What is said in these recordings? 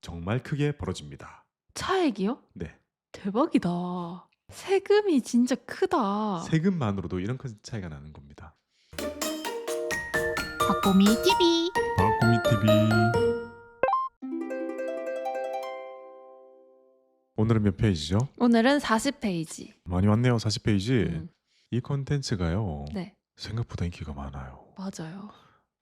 정말 크게 벌어집니다. 차액이요? 네. 대박이다. 세금이 진짜 크다. 세금만으로도 이런 큰 차이가 나는 겁니다. 박보미 TV. 바꾸미 TV. 오늘은 몇 페이지죠? 오늘은 40페이지. 많이 왔네요. 40페이지. 음. 이 콘텐츠가요. 네. 생각보다 인기가 많아요. 맞아요.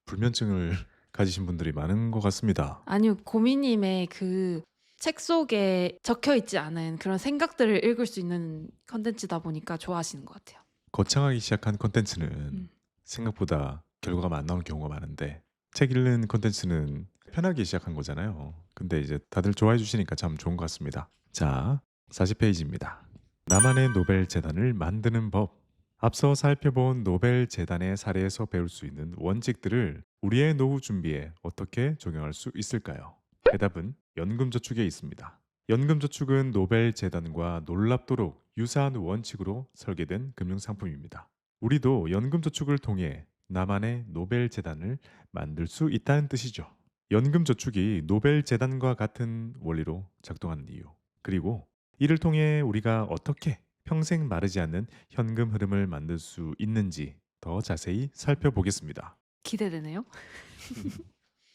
불면증을 가지신 분들이 많은 것 같습니다. 아니요. 고미님의 그 책 속에 적혀 있지 않은 그런 생각들을 읽을 수 있는 컨텐츠다 보니까 좋아하시는 것 같아요. 거창하기 시작한 콘텐츠는 음. 생각보다 결과가 안 나오는 경우가 많은데 책 읽는 콘텐츠는 편하게 시작한 거잖아요. 근데 이제 다들 좋아해 주시니까 참 좋은 것 같습니다. 자, 40페이지입니다. 나만의 노벨 재단을 만드는 법. 앞서 살펴본 노벨 재단의 사례에서 배울 수 있는 원칙들을 우리의 노후 준비에 어떻게 적용할 수 있을까요? 대답은 연금저축에 있습니다. 연금저축은 노벨 재단과 놀랍도록 유사한 원칙으로 설계된 금융상품입니다. 우리도 연금저축을 통해 나만의 노벨 재단을 만들 수 있다는 뜻이죠. 연금저축이 노벨 재단과 같은 원리로 작동하는 이유, 그리고 이를 통해 우리가 어떻게 평생 마르지 않는 현금 흐름을 만들 수 있는지 더 자세히 살펴보겠습니다. 기대되네요.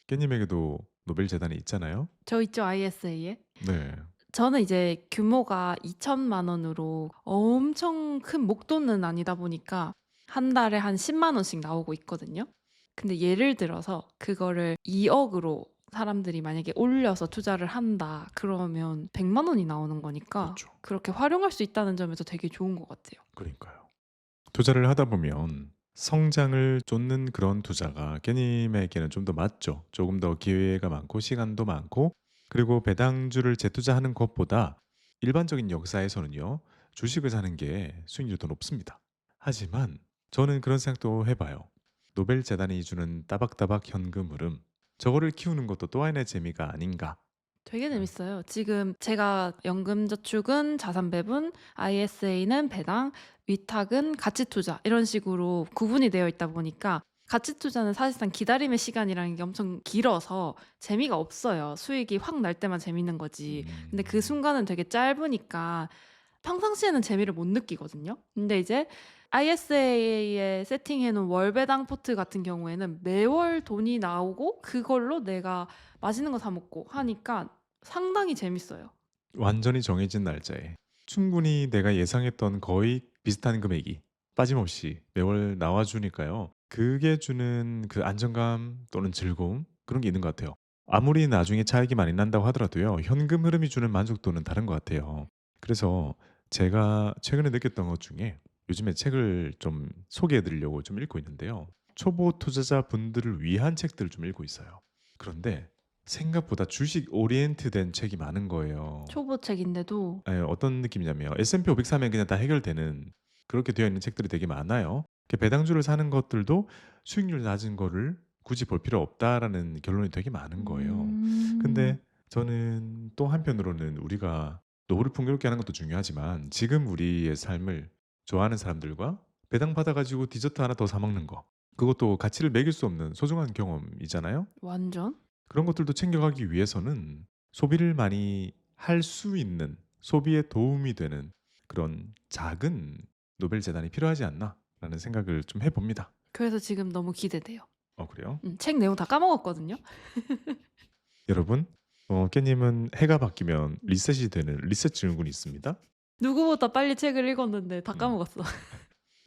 깨님에게도 노벨 재단이 있잖아요. 저 있죠, ISA에. 네. 저는 이제 규모가 2천만 원으로 엄청 큰 목돈은 아니다 보니까 한 달에 한 10만 원씩 나오고 있거든요. 근데 예를 들어서 그거를 2억으로 사람들이 만약에 올려서 투자를 한다. 그러면 100만 원이 나오는 거니까 그렇죠. 그렇게 활용할 수 있다는 점에서 되게 좋은 것 같아요. 그러니까요. 투자를 하다 보면 성장을 쫓는 그런 투자가 깨님에게는 좀 더 맞죠. 조금 더 기회가 많고 시간도 많고, 그리고 배당주를 재투자하는 것보다 일반적인 역사에서는요, 주식을 사는 게 수익률이 더 높습니다. 하지만 저는 그런 생각도 해봐요. 노벨 재단이 주는 따박따박 현금 흐름, 저거를 키우는 것도 또 하나의 재미가 아닌가. 되게 네. 재밌어요. 지금 제가 연금저축은 자산배분, ISA는 배당, 위탁은 가치투자 이런 식으로 구분이 되어 있다 보니까 가치투자는 사실상 기다림의 시간이라는 게 엄청 길어서 재미가 없어요. 수익이 확 날 때만 재밌는 거지. 근데 그 순간은 되게 짧으니까 평상시에는 재미를 못 느끼거든요. 근데 이제 ISA에 세팅해 놓은 월배당 포트 같은 경우에는 매월 돈이 나오고 그걸로 내가 맛있는 거 사 먹고 하니까 상당히 재밌어요. 완전히 정해진 날짜에 충분히 내가 예상했던 거의 비슷한 금액이 빠짐없이 매월 나와주니까요. 그게 주는 그 안정감 또는 즐거움, 그런 게 있는 것 같아요. 아무리 나중에 차익이 많이 난다고 하더라도요. 현금 흐름이 주는 만족도는 다른 것 같아요. 그래서 제가 최근에 느꼈던 것 중에, 요즘에 책을 좀 소개해 드리려고 좀 읽고 있는데요. 초보 투자자분들을 위한 책들을 좀 읽고 있어요. 그런데 생각보다 주식 오리엔트된 책이 많은 거예요. 초보책인데도 예, 어떤 느낌이냐면 S&P 500 사면 그냥 다 해결되는, 그렇게 되어 있는 책들이 되게 많아요. 배당주를 사는 것들도 수익률 낮은 거를 굳이 볼 필요 없다라는 결론이 되게 많은 거예요. 음. 근데 저는 또 한편으로는 우리가 노후를 풍요롭게 하는 것도 중요하지만 지금 우리의 삶을 좋아하는 사람들과 배당 받아가지고 디저트 하나 더 사 먹는 거, 그것도 가치를 매길 수 없는 소중한 경험이잖아요. 완전? 그런 것들도 챙겨가기 위해서는 소비를 많이 할 수 있는, 소비에 도움이 되는 그런 작은 노벨 재단이 필요하지 않나라는 생각을 좀 해봅니다. 그래서 지금 너무 기대돼요. 그래요? 책 내용 다 까먹었거든요. 여러분, 깨님은 해가 바뀌면 리셋이 되는 리셋 증후군이 있습니다. 누구보다 빨리 책을 읽었는데 다 음. 까먹었어.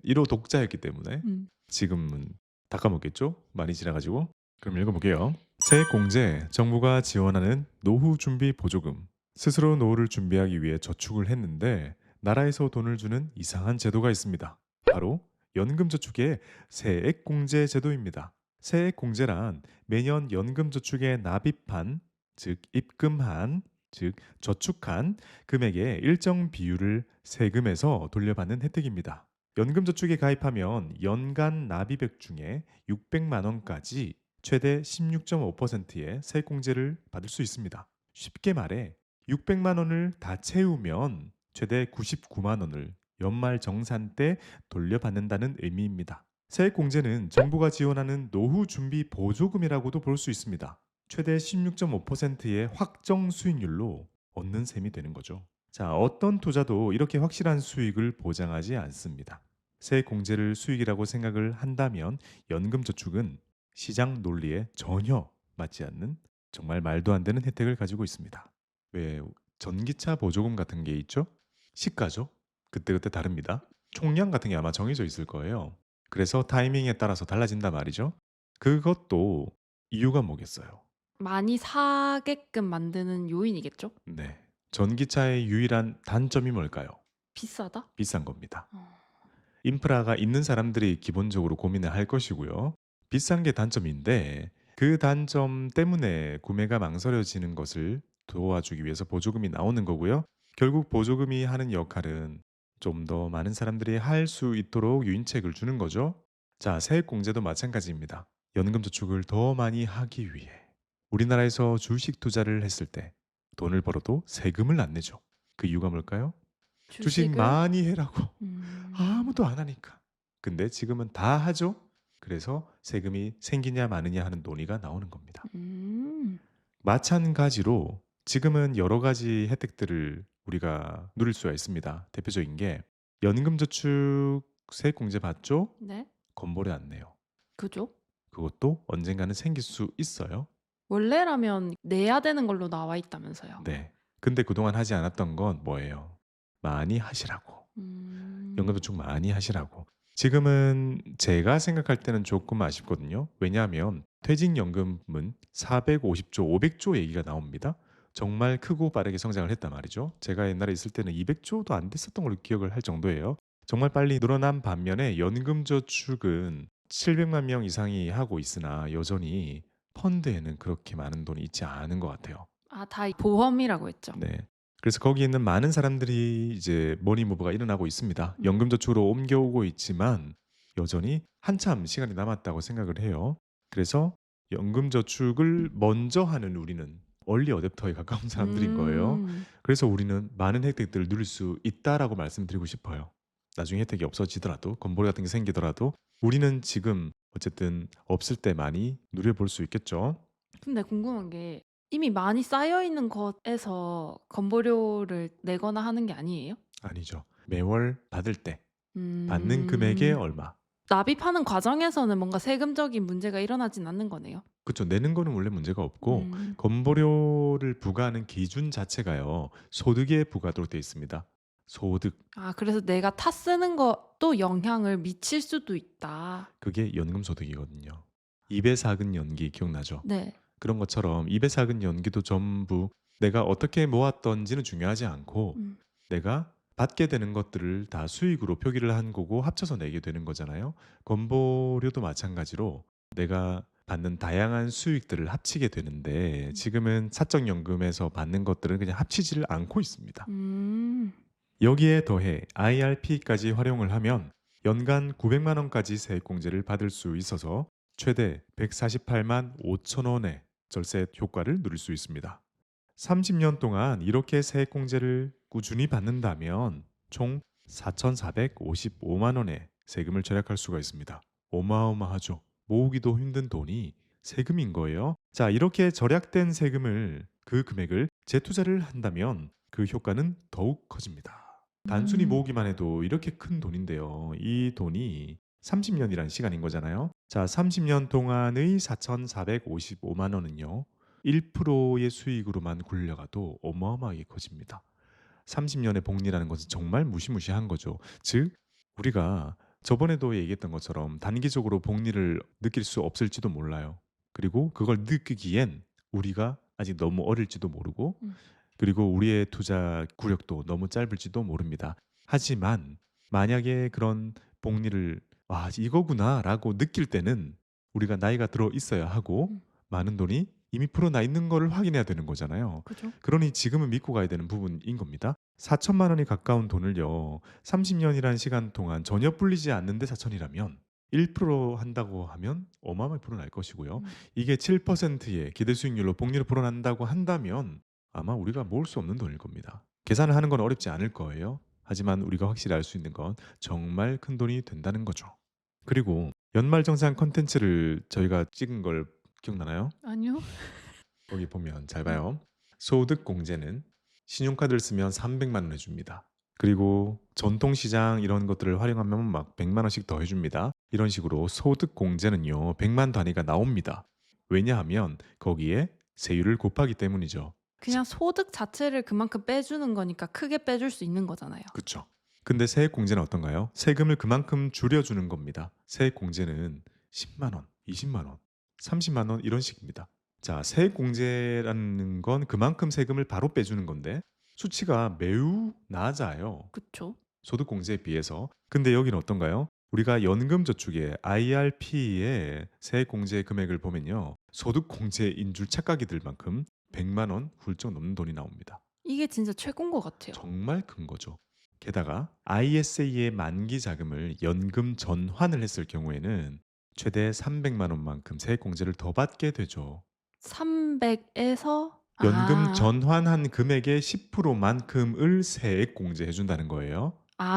1호 독자였기 때문에 음. 지금은 다 까먹겠죠? 많이 지나가지고. 그럼 읽어볼게요. 세액공제, 정부가 지원하는 노후 준비 보조금. 스스로 노후를 준비하기 위해 저축을 했는데 나라에서 돈을 주는 이상한 제도가 있습니다. 바로 연금저축의 세액공제 제도입니다. 세액공제란 매년 연금저축에 납입한, 즉 입금한, 즉 저축한 금액의 일정 비율을 세금에서 돌려받는 혜택입니다. 연금저축에 가입하면 연간 납입액 중에 600만 원까지 최대 16.5%의 세액공제를 받을 수 있습니다. 쉽게 말해 600만 원을 다 채우면 최대 99만 원을 연말 정산 때 돌려받는다는 의미입니다. 세액공제는 정부가 지원하는 노후 준비 보조금이라고도 볼 수 있습니다. 최대 16.5%의 확정 수익률로 얻는 셈이 되는 거죠. 자, 어떤 투자도 이렇게 확실한 수익을 보장하지 않습니다. 세 공제를 수익이라고 생각을 한다면 연금저축은 시장 논리에 전혀 맞지 않는 정말 말도 안 되는 혜택을 가지고 있습니다. 왜 전기차 보조금 같은 게 있죠? 시가죠. 그때그때 다릅니다. 총량 같은 게 아마 정해져 있을 거예요. 그래서 타이밍에 따라서 달라진단 말이죠. 그것도 이유가 뭐겠어요? 많이 사게끔 만드는 요인이겠죠? 네. 전기차의 유일한 단점이 뭘까요? 비싸다? 비싼 겁니다. 어. 인프라가 있는 사람들이 기본적으로 고민을 할 것이고요. 비싼 게 단점인데 그 단점 때문에 구매가 망설여지는 것을 도와주기 위해서 보조금이 나오는 거고요. 결국 보조금이 하는 역할은 좀 더 많은 사람들이 할 수 있도록 유인책을 주는 거죠. 자, 세액공제도 마찬가지입니다. 연금저축을 더 많이 하기 위해 우리나라에서 주식 투자를 했을 때 돈을 벌어도 세금을 안 내죠. 그 이유가 뭘까요? 주식 주식을 많이 해라고 음. 아무도 안 하니까. 근데 지금은 다 하죠. 그래서 세금이 생기냐 마느냐 하는 논의가 나오는 겁니다. 음. 마찬가지로 지금은 여러 가지 혜택들을 우리가 누릴 수가 있습니다. 대표적인 게 연금저축 세액공제 받죠? 네. 건보료 안 내요. 그죠? 그것도 언젠가는 생길 수 있어요. 원래라면 내야 되는 걸로 나와 있다면서요. 네. 근데 그동안 하지 않았던 건 뭐예요? 많이 하시라고. 음. 연금저축 많이 하시라고. 지금은 제가 생각할 때는 조금 아쉽거든요. 왜냐하면 퇴직연금은 450조, 500조 얘기가 나옵니다. 정말 크고 빠르게 성장을 했단 말이죠. 제가 옛날에 있을 때는 200조도 안 됐었던 걸로 기억을 할 정도예요. 정말 빨리 늘어난 반면에 연금저축은 700만 명 이상이 하고 있으나 여전히 펀드에는 그렇게 많은 돈이 있지 않은 것 같아요. 아 다 보험이라고 했죠. 네. 그래서 거기에 있는 많은 사람들이 이제 머니 무브가 일어나고 있습니다. 음. 연금저축으로 옮겨오고 있지만 여전히 한참 시간이 남았다고 생각을 해요. 그래서 연금저축을 먼저 하는 우리는 얼리 어댑터에 가까운 사람들인 거예요. 음. 그래서 우리는 많은 혜택들을 누릴 수 있다라고 말씀드리고 싶어요. 나중에 혜택이 없어지더라도 건보료 같은 게 생기더라도 우리는 지금 어쨌든 없을 때 많이 누려볼 수 있겠죠. 근데 궁금한 게 이미 많이 쌓여 있는 것에서 건보료를 내거나 하는 게 아니에요? 아니죠. 매월 받을 때 받는 금액의 음. 얼마. 납입하는 과정에서는 뭔가 세금적인 문제가 일어나진 않는 거네요. 그쵸. 내는 거는 원래 문제가 없고 음. 건보료를 부과하는 기준 자체가요. 소득에 부과하도록 되어 있습니다. 소득. 아 그래서 내가 타 쓰는 것도 영향을 미칠 수도 있다. 그게 연금소득이거든요. 입에 작은 연기 기억나죠? 네. 그런 것처럼 입에 작은 연기도 전부 내가 어떻게 모았던지는 중요하지 않고 음. 내가 받게 되는 것들을 다 수익으로 표기를 한 거고 합쳐서 내게 되는 거잖아요. 건보료도 마찬가지로 내가 받는 다양한 수익들을 합치게 되는데 지금은 사적연금에서 받는 것들은 그냥 합치지를 않고 있습니다. 음. 여기에 더해 IRP까지 활용을 하면 연간 900만 원까지 세액공제를 받을 수 있어서 최대 148만 5천 원의 절세 효과를 누릴 수 있습니다. 30년 동안 이렇게 세액공제를 꾸준히 받는다면 총 4,455만 원의 세금을 절약할 수가 있습니다. 어마어마하죠. 모으기도 힘든 돈이 세금인 거예요. 자, 이렇게 절약된 세금을 그 금액을 재투자를 한다면 그 효과는 더욱 커집니다. 단순히 음. 모으기만 해도 이렇게 큰 돈인데요. 이 돈이 30년이란 시간인 거잖아요. 자, 30년 동안의 4,455만 원은요. 1%의 수익으로만 굴려가도 어마어마하게 커집니다. 30년의 복리라는 것은 정말 무시무시한 거죠. 즉, 우리가 저번에도 얘기했던 것처럼 단기적으로 복리를 느낄 수 없을지도 몰라요. 그리고 그걸 느끼기엔 우리가 아직 너무 어릴지도 모르고 음. 그리고 우리의 투자 구력도 너무 짧을지도 모릅니다. 하지만 만약에 그런 복리를 와, 이거구나라고 느낄 때는 우리가 나이가 들어 있어야 하고 음. 많은 돈이 이미 풀어나 있는 거를 확인해야 되는 거잖아요. 그죠? 그러니 지금은 믿고 가야 되는 부분인 겁니다. 4천만 원이 가까운 돈을요. 30년이라는 시간 동안 전혀 불리지 않는데 4천이라면 1% 한다고 하면 어마어마하게 불어날 것이고요. 음. 이게 7%의 기대 수익률로 복리를 불어난다고 한다면 아마 우리가 모을 수 없는 돈일 겁니다. 계산을 하는 건 어렵지 않을 거예요. 하지만 우리가 확실히 알 수 있는 건 정말 큰 돈이 된다는 거죠. 그리고 연말정산 컨텐츠를 저희가 찍은 걸 기억나나요? 아니요. 거기 보면 잘 네. 봐요. 소득공제는 신용카드를 쓰면 300만 원 해줍니다. 그리고 전통시장 이런 것들을 활용하면 막 100만 원씩 더 해줍니다. 이런 식으로 소득공제는요 100만 단위가 나옵니다. 왜냐하면 거기에 세율을 곱하기 때문이죠. 그냥 소득 자체를 그만큼 빼주는 거니까 크게 빼줄 수 있는 거잖아요. 그쵸. 근데 세액공제는 어떤가요? 세금을 그만큼 줄여주는 겁니다. 세액공제는 10만 원, 20만 원, 30만 원 이런 식입니다. 자, 세액공제라는 건 그만큼 세금을 바로 빼주는 건데 수치가 매우 낮아요. 그쵸? 소득공제에 비해서. 근데 여기는 어떤가요? 우리가 연금저축의 IRP의 세액공제 금액을 보면요. 소득공제인 줄 착각이 들 만큼 100만 원 훌쩍 넘는 돈이 나옵니다. 이게 진짜 최고인 것 같아요. 정말 큰 거죠. 게다가 ISA의 만기 자금을 연금 전환을 했을 경우에는 최대 300만 원만큼 세액공제를 더 받게 되죠. 300에서 연금 전환한 금액의 10%만큼을 세액공제해 준다는 거예요.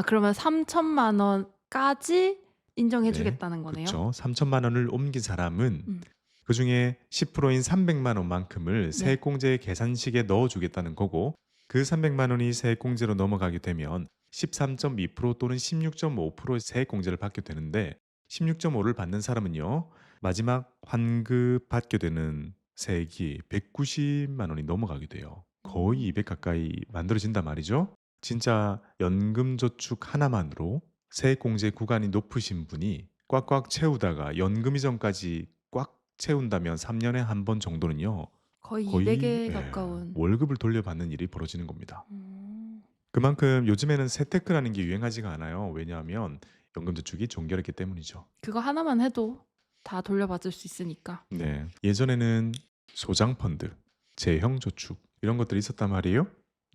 그러면 3천만 원까지 인정해 네. 주겠다는 거네요. 그쵸. 3천만 원을 옮긴 사람은 음. 그중에 10%인 300만 원만큼을 네. 세액공제 계산식에 넣어 주겠다는 거고 그 300만 원이 세액공제로 넘어가게 되면 13.2% 또는 16.5%의 세액공제를 받게 되는데 16.5를 받는 사람은요. 마지막 환급 받게 되는 세액이 190만 원이 넘어가게 돼요. 거의 200 가까이 만들어진단 말이죠. 진짜 연금저축 하나만으로 세액공제 구간이 높으신 분이 꽉꽉 채우다가 연금 이전까지 꽉 채운다면 3년에 한 번 정도는요. 거의 거의 200에 가까운. 월급을 돌려받는 일이 벌어지는 겁니다. 음. 그만큼 요즘에는 재테크라는 게 유행하지가 않아요. 왜냐하면 연금저축이 종결했기 때문이죠. 그거 하나만 해도 다 돌려받을 수 있으니까. 네. 예전에는 소장펀드, 재형저축 이런 것들이 있었단 말이에요.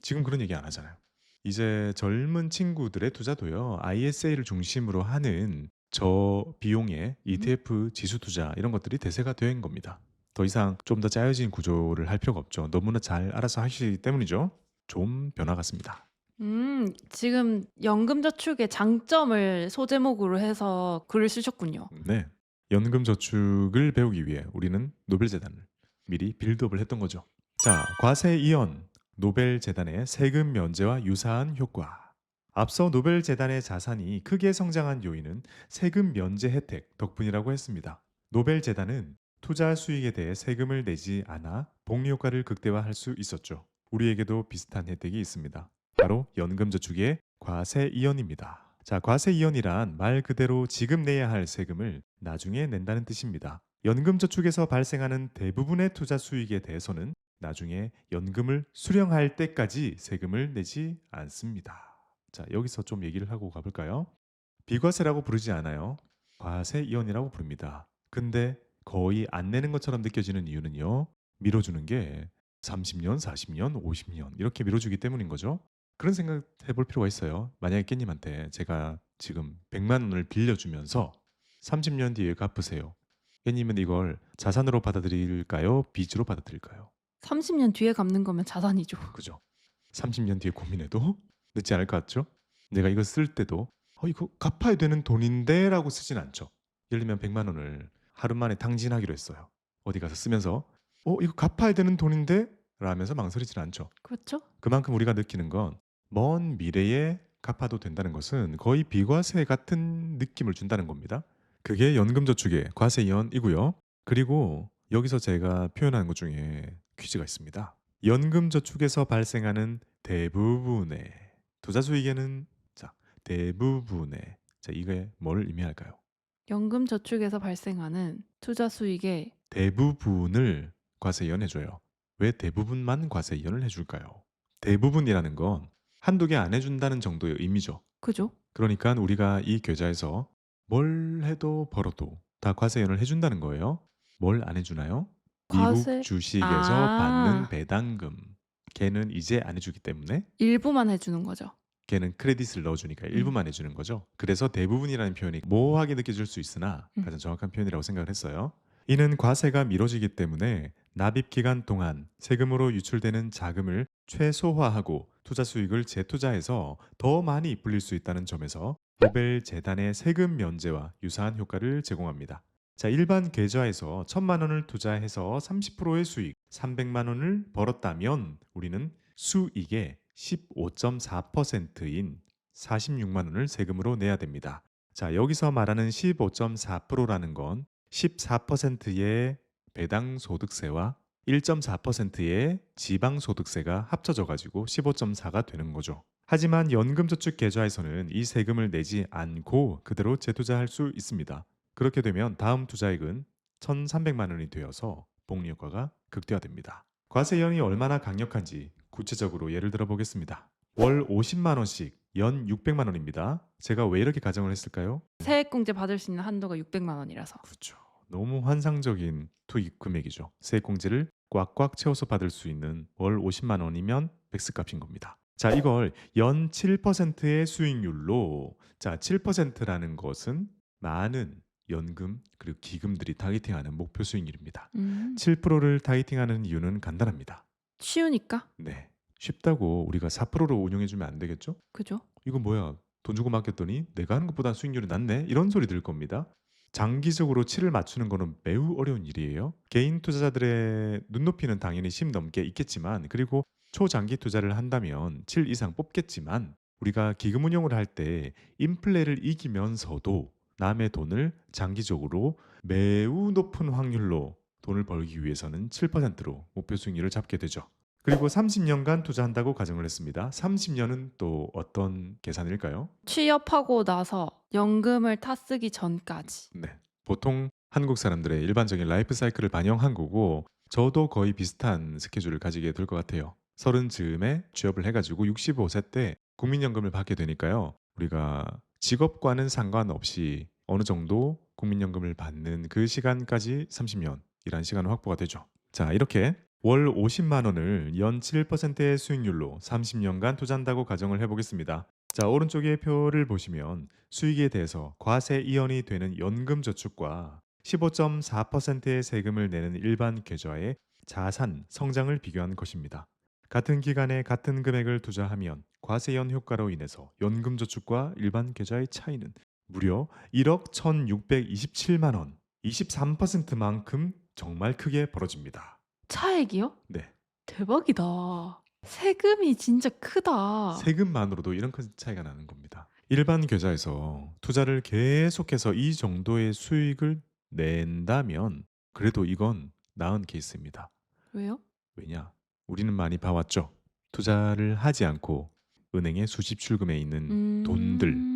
지금 그런 얘기 안 하잖아요. 이제 젊은 친구들의 투자도요. ISA를 중심으로 하는 저비용의 ETF 지수 투자 이런 것들이 대세가 된 겁니다. 더 이상 좀 더 짜여진 구조를 할 필요가 없죠. 너무나 잘 알아서 하시기 때문이죠. 좀 변화 같습니다. 지금 연금저축의 장점을 소제목으로 해서 글을 쓰셨군요. 네. 연금저축을 배우기 위해 우리는 노벨재단을 미리 빌드업을 했던 거죠. 자, 과세 이연 노벨재단의 세금 면제와 유사한 효과. 앞서 노벨재단의 자산이 크게 성장한 요인은 세금 면제 혜택 덕분이라고 했습니다. 노벨재단은 투자 수익에 대해 세금을 내지 않아 복리 효과를 극대화할 수 있었죠. 우리에게도 비슷한 혜택이 있습니다. 바로 연금저축의 과세 이연입니다. 자, 과세 이연이란 말 그대로 지금 내야 할 세금을 나중에 낸다는 뜻입니다. 연금저축에서 발생하는 대부분의 투자 수익에 대해서는 나중에 연금을 수령할 때까지 세금을 내지 않습니다. 자, 여기서 좀 얘기를 하고 가볼까요? 비과세라고 부르지 않아요. 과세 이연이라고 부릅니다. 근데 거의 안 내는 것처럼 느껴지는 이유는요. 밀어주는 게 30년, 40년, 50년 이렇게 밀어주기 때문인 거죠. 그런 생각 해볼 필요가 있어요. 만약에 깻님한테 제가 지금 100만 원을 빌려주면서 30년 뒤에 갚으세요. 깻님은 이걸 자산으로 받아들일까요? 빚으로 받아들일까요? 30년 뒤에 갚는 거면 자산이죠. 그죠? 30년 뒤에 고민해도 늦지 않을 것 같죠? 내가 이거 쓸 때도 이거 갚아야 되는 돈인데 라고 쓰진 않죠. 예를 들면 100만 원을 하루 만에 탕진하기로 했어요. 어디 가서 쓰면서 이거 갚아야 되는 돈인데? 라면서 망설이진 않죠. 그렇죠? 그만큼 우리가 느끼는 건 먼 미래에 갚아도 된다는 것은 거의 비과세 같은 느낌을 준다는 겁니다. 그게 연금저축의 과세 이연이고요. 그리고 여기서 제가 표현한 것 중에 퀴즈가 있습니다. 연금저축에서 발생하는 대부분의 투자 수익에는 대부분의 이게 뭘 의미할까요? 연금저축에서 발생하는 투자 수익의 대부분을 과세 이연해줘요. 왜 대부분만 과세 이연을 해줄까요? 대부분이라는 건 한두 개 안 해준다는 정도의 의미죠. 그죠? 그러니까 우리가 이 계좌에서 뭘 해도 벌어도 다 과세 이연을 해준다는 거예요. 뭘 안 해주나요? 미국 과세 주식에서 받는 배당금. 걔는 이제 안 해주기 때문에 일부만 해 주는 거죠. 걔는 크레딧을 넣어주니까 일부만 해주는 거죠. 그래서 대부분이라는 표현이 모호하게 느껴질 수 있으나 가장 정확한 표현이라고 생각을 했어요. 이는 과세가 미뤄지기 때문에 납입 기간 동안 세금으로 유출되는 자금을 최소화하고 투자 수익을 재투자해서 더 많이 불릴 수 있다는 점에서 노벨 재단의 세금 면제와 유사한 효과를 제공합니다. 자, 일반 계좌에서 1,000만 원을 투자해서 30%의 수익, 300만 원을 벌었다면 우리는 수익의 15.4%인 46만 원을 세금으로 내야 됩니다. 자, 여기서 말하는 15.4%라는 건 14%의 배당 소득세와 1.4%의 지방 소득세가 합쳐져 가지고 15.4가 되는 거죠. 하지만 연금저축계좌에서는 이 세금을 내지 않고 그대로 재투자할 수 있습니다. 그렇게 되면 다음 투자액은 1,300만 원이 되어서 복리 효과가 극대화됩니다. 과세연이 얼마나 강력한지 구체적으로 예를 들어 보겠습니다. 월 50만 원씩 연 600만 원입니다. 제가 왜 이렇게 가정을 했을까요? 세액공제 받을 수 있는 한도가 600만 원이라서. 그렇죠. 너무 환상적인 투입 금액이죠. 세액공제를 꽉꽉 채워서 받을 수 있는 월 50만 원이면 백스값인 겁니다. 자, 이걸 연 7%의 수익률로, 자, 7%라는 것은 많은 연금 그리고 기금들이 타깃팅하는 목표 수익률입니다. 7%를 타깃팅하는 이유는 간단합니다. 쉬우니까. 네. 쉽다고 우리가 4%로 운용해 주면 안 되겠죠? 그죠? 이거 뭐야? 돈 주고 맡겼더니 내가 하는 것보다 수익률이 낮네? 이런 소리 들 겁니다. 장기적으로 7을 맞추는 거는 매우 어려운 일이에요. 개인 투자자들의 눈높이는 당연히 10 넘게 있겠지만, 그리고 초장기 투자를 한다면 7 이상 뽑겠지만, 우리가 기금 운용을 할 때 인플레를 이기면서도 남의 돈을 장기적으로 매우 높은 확률로 돈을 벌기 위해서는 7%로 목표 수익률을 잡게 되죠. 그리고 30년간 투자한다고 가정을 했습니다. 30년은 또 어떤 계산일까요? 취업하고 나서 연금을 타 쓰기 전까지. 네. 보통 한국 사람들의 일반적인 라이프 사이클을 반영한 거고, 저도 거의 비슷한 스케줄을 가지게 될 것 같아요. 30 즈음에 취업을 해가지고 65세 때 국민연금을 받게 되니까요. 우리가 직업과는 상관없이 어느 정도 국민연금을 받는 그 시간까지 30년이라는 시간은 확보가 되죠. 자, 이렇게 월 50만 원을 연 7%의 수익률로 30년간 투자한다고 가정을 해보겠습니다. 자, 오른쪽의 표를 보시면 수익에 대해서 과세 이연이 되는 연금저축과 15.4%의 세금을 내는 일반 계좌의 자산 성장을 비교한 것입니다. 같은 기간에 같은 금액을 투자하면 과세연 효과로 인해서 연금저축과 일반 계좌의 차이는 무려 1억 1,627만 원, 23%만큼 정말 크게 벌어집니다. 차액이요? 네. 대박이다. 세금이 진짜 크다. 세금만으로도 이런 큰 차이가 나는 겁니다. 일반 계좌에서 투자를 계속해서 이 정도의 수익을 낸다면 그래도 이건 나은 케이스입니다. 왜요? 왜냐? 우리는 많이 봐왔죠. 투자를 하지 않고 은행에 수집 출금해 있는 돈들.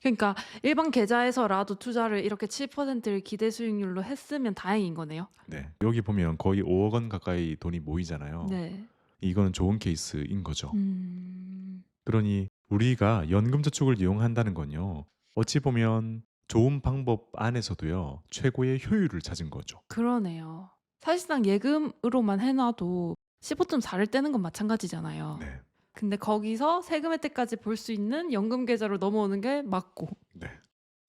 그러니까 일반 계좌에서라도 투자를 이렇게 7%를 기대 수익률로 했으면 다행인 거네요. 네. 여기 보면 거의 5억 원 가까이 돈이 모이잖아요. 네. 이거는 좋은 케이스인 거죠. 음. 그러니 우리가 연금저축을 이용한다는 건요. 어찌 보면 좋은 방법 안에서도요. 최고의 효율을 찾은 거죠. 그러네요. 사실상 예금으로만 해 놔도 15.4를 떼는 건 마찬가지잖아요. 네. 근데 거기서 세금 혜택까지 볼 수 있는 연금 계좌로 넘어오는 게 맞고. 네.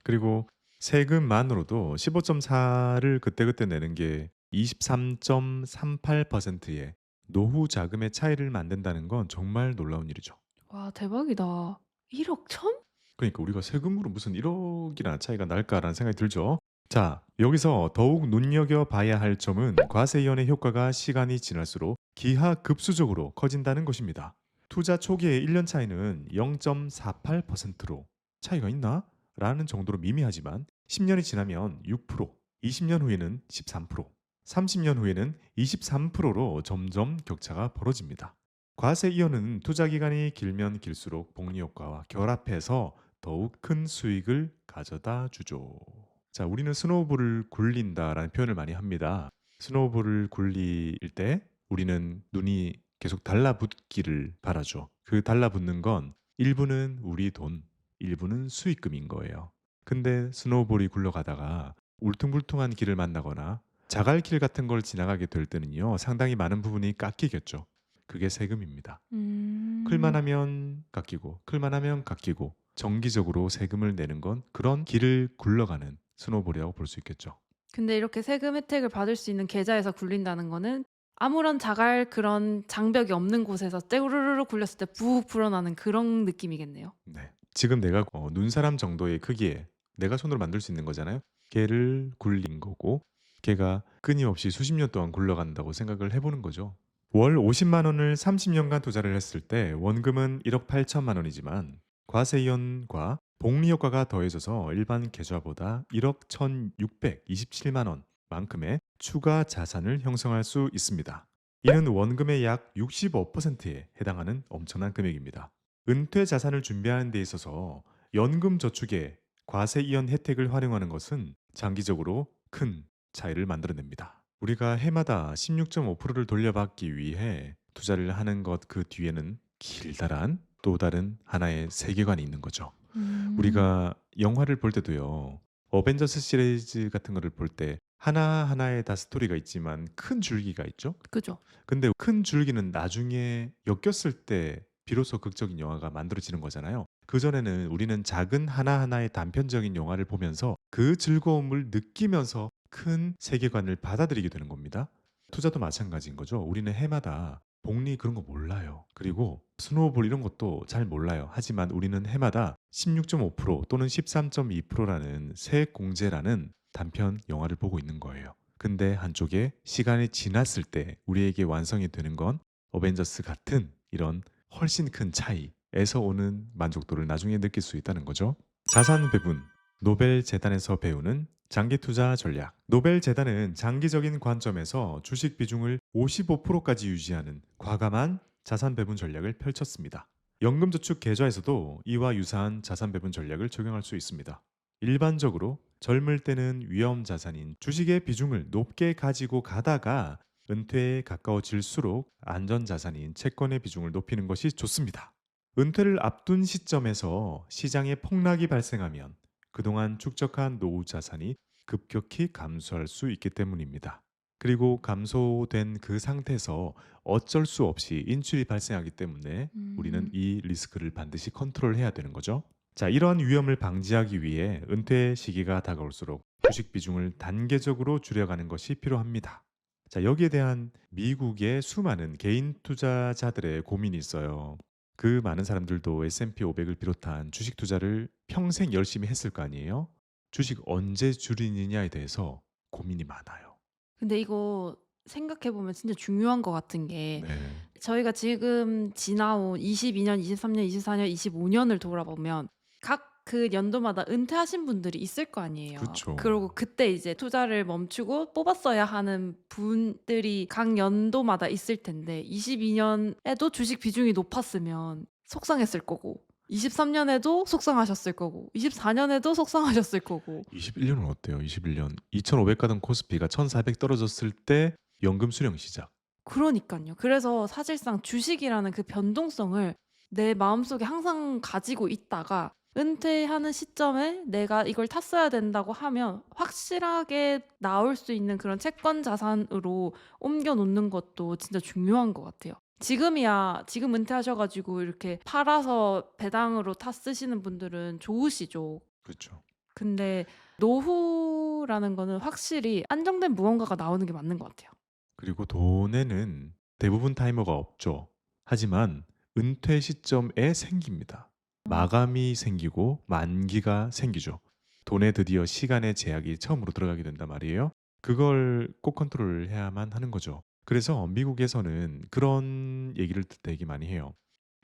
그리고 세금만으로도 15.4를 그때그때 내는 게 23.38%의 노후 자금의 차이를 만든다는 건 정말 놀라운 일이죠. 와, 대박이다. 1억 천? 그러니까 우리가 세금으로 무슨 1억이나 차이가 날까라는 생각이 들죠. 자, 여기서 더욱 눈여겨봐야 할 점은 과세이연의 효과가 시간이 지날수록 기하급수적으로 커진다는 것입니다. 투자 초기의 1년 차이는 0.48%로 차이가 있나? 라는 정도로 미미하지만 10년이 지나면 6%, 20년 후에는 13%, 30년 후에는 23%로 점점 격차가 벌어집니다. 과세 이연은 투자 기간이 길면 길수록 복리 효과와 결합해서 더욱 큰 수익을 가져다 주죠. 자, 우리는 스노우볼을 굴린다라는 표현을 많이 합니다. 스노우볼을 굴릴 때 우리는 눈이 계속 달라붙기를 바라죠. 그 달라붙는 건 일부는 우리 돈, 일부는 수익금인 거예요. 근데 스노우볼이 굴러가다가 울퉁불퉁한 길을 만나거나 자갈길 같은 걸 지나가게 될 때는요, 상당히 많은 부분이 깎이겠죠. 그게 세금입니다. 클만 하면 깎이고, 클만 하면 깎이고, 정기적으로 세금을 내는 건 그런 길을 굴러가는 스노우볼이라고 볼 수 있겠죠. 근데 이렇게 세금 혜택을 받을 수 있는 계좌에서 굴린다는 거는 아무런 자갈 그런 장벽이 없는 곳에서 떼우르르 굴렸을 때 푹 불어나는 그런 느낌이겠네요. 네. 지금 내가 눈사람 정도의 크기에 내가 손으로 만들 수 있는 거잖아요. 걔를 굴린 거고, 걔가 끊임없이 수십 년 동안 굴러간다고 생각을 해보는 거죠. 월 50만 원을 30년간 투자를 했을 때 원금은 1억 8천만 원이지만 과세이연과 복리 효과가 더해져서 일반 계좌보다 1억 1,627만 원만큼의 추가 자산을 형성할 수 있습니다. 이는 원금의 약 65%에 해당하는 엄청난 금액입니다. 은퇴 자산을 준비하는 데 있어서 연금 저축의 과세 이연 혜택을 활용하는 것은 장기적으로 큰 차이를 만들어냅니다. 우리가 해마다 16.5%를 돌려받기 위해 투자를 하는 것 그 뒤에는 길다란 또 다른 하나의 세계관이 있는 거죠. 음. 우리가 영화를 볼 때도요. 어벤져스 시리즈 같은 거를 볼 때 하나하나에 다 스토리가 있지만 큰 줄기가 있죠. 그죠. 근데 큰 줄기는 나중에 엮였을 때 비로소 극적인 영화가 만들어지는 거잖아요. 그전에는 우리는 작은 하나하나의 단편적인 영화를 보면서 그 즐거움을 느끼면서 큰 세계관을 받아들이게 되는 겁니다. 투자도 마찬가지인 거죠. 우리는 해마다 복리 그런 거 몰라요. 그리고 스노우볼 이런 것도 잘 몰라요. 하지만 우리는 해마다 16.5% 또는 13.2%라는 세액공제라는 단편 영화를 보고 있는 거예요. 근데 한쪽에 시간이 지났을 때 우리에게 완성이 되는 건 어벤져스 같은 이런 훨씬 큰 차이에서 오는 만족도를 나중에 느낄 수 있다는 거죠. 자산 배분, 노벨 재단에서 배우는 장기 투자 전략. 노벨 재단은 장기적인 관점에서 주식 비중을 55%까지 유지하는 과감한 자산 배분 전략을 펼쳤습니다. 연금저축 계좌에서도 이와 유사한 자산 배분 전략을 적용할 수 있습니다. 일반적으로 젊을 때는 위험 자산인 주식의 비중을 높게 가지고 가다가 은퇴에 가까워질수록 안전 자산인 채권의 비중을 높이는 것이 좋습니다. 은퇴를 앞둔 시점에서 시장에 폭락이 발생하면 그동안 축적한 노후 자산이 급격히 감소할 수 있기 때문입니다. 그리고 감소된 그 상태에서 어쩔 수 없이 인출이 발생하기 때문에 우리는 음. 이 리스크를 반드시 컨트롤해야 되는 거죠. 자, 이러한 위험을 방지하기 위해 은퇴 시기가 다가올수록 주식 비중을 단계적으로 줄여가는 것이 필요합니다. 자, 여기에 대한 미국의 수많은 개인 투자자들의 고민이 있어요. 그 많은 사람들도 S&P 500을 비롯한 주식 투자를 평생 열심히 했을 거 아니에요? 주식 언제 줄이느냐에 대해서 고민이 많아요. 근데 이거 생각해 보면 진짜 중요한 것 같은 게 네. 저희가 지금 지나온 22년, 23년, 24년, 25년을 돌아보면 각 그 연도마다 은퇴하신 분들이 있을 거 아니에요. 그쵸. 그러고 그때 이제 투자를 멈추고 뽑았어야 하는 분들이 각 연도마다 있을 텐데 22년에도 주식 비중이 높았으면 속상했을 거고 23년에도 속상하셨을 거고 24년에도 속상하셨을 거고 21년은 어때요? 21년. 2,500 가던 코스피가 1,400 떨어졌을 때 연금 수령 시작. 그러니깐요. 그래서 사실상 주식이라는 그 변동성을 내 마음속에 항상 가지고 있다가 은퇴하는 시점에 내가 이걸 탔어야 된다고 하면 확실하게 나올 수 있는 그런 채권 자산으로 옮겨 놓는 것도 진짜 중요한 것 같아요. 지금이야 지금 은퇴하셔 가지고 이렇게 팔아서 배당으로 타 쓰시는 분들은 좋으시죠. 그렇죠. 근데 노후라는 거는 확실히 안정된 무언가가 나오는 게 맞는 것 같아요. 그리고 돈에는 대부분 타이머가 없죠. 하지만 은퇴 시점에 생깁니다. 마감이 생기고 만기가 생기죠. 돈에 드디어 시간의 제약이 처음으로 들어가게 된단 말이에요. 그걸 꼭 컨트롤을 해야만 하는 거죠. 그래서 미국에서는 그런 얘기를 되게 많이 해요.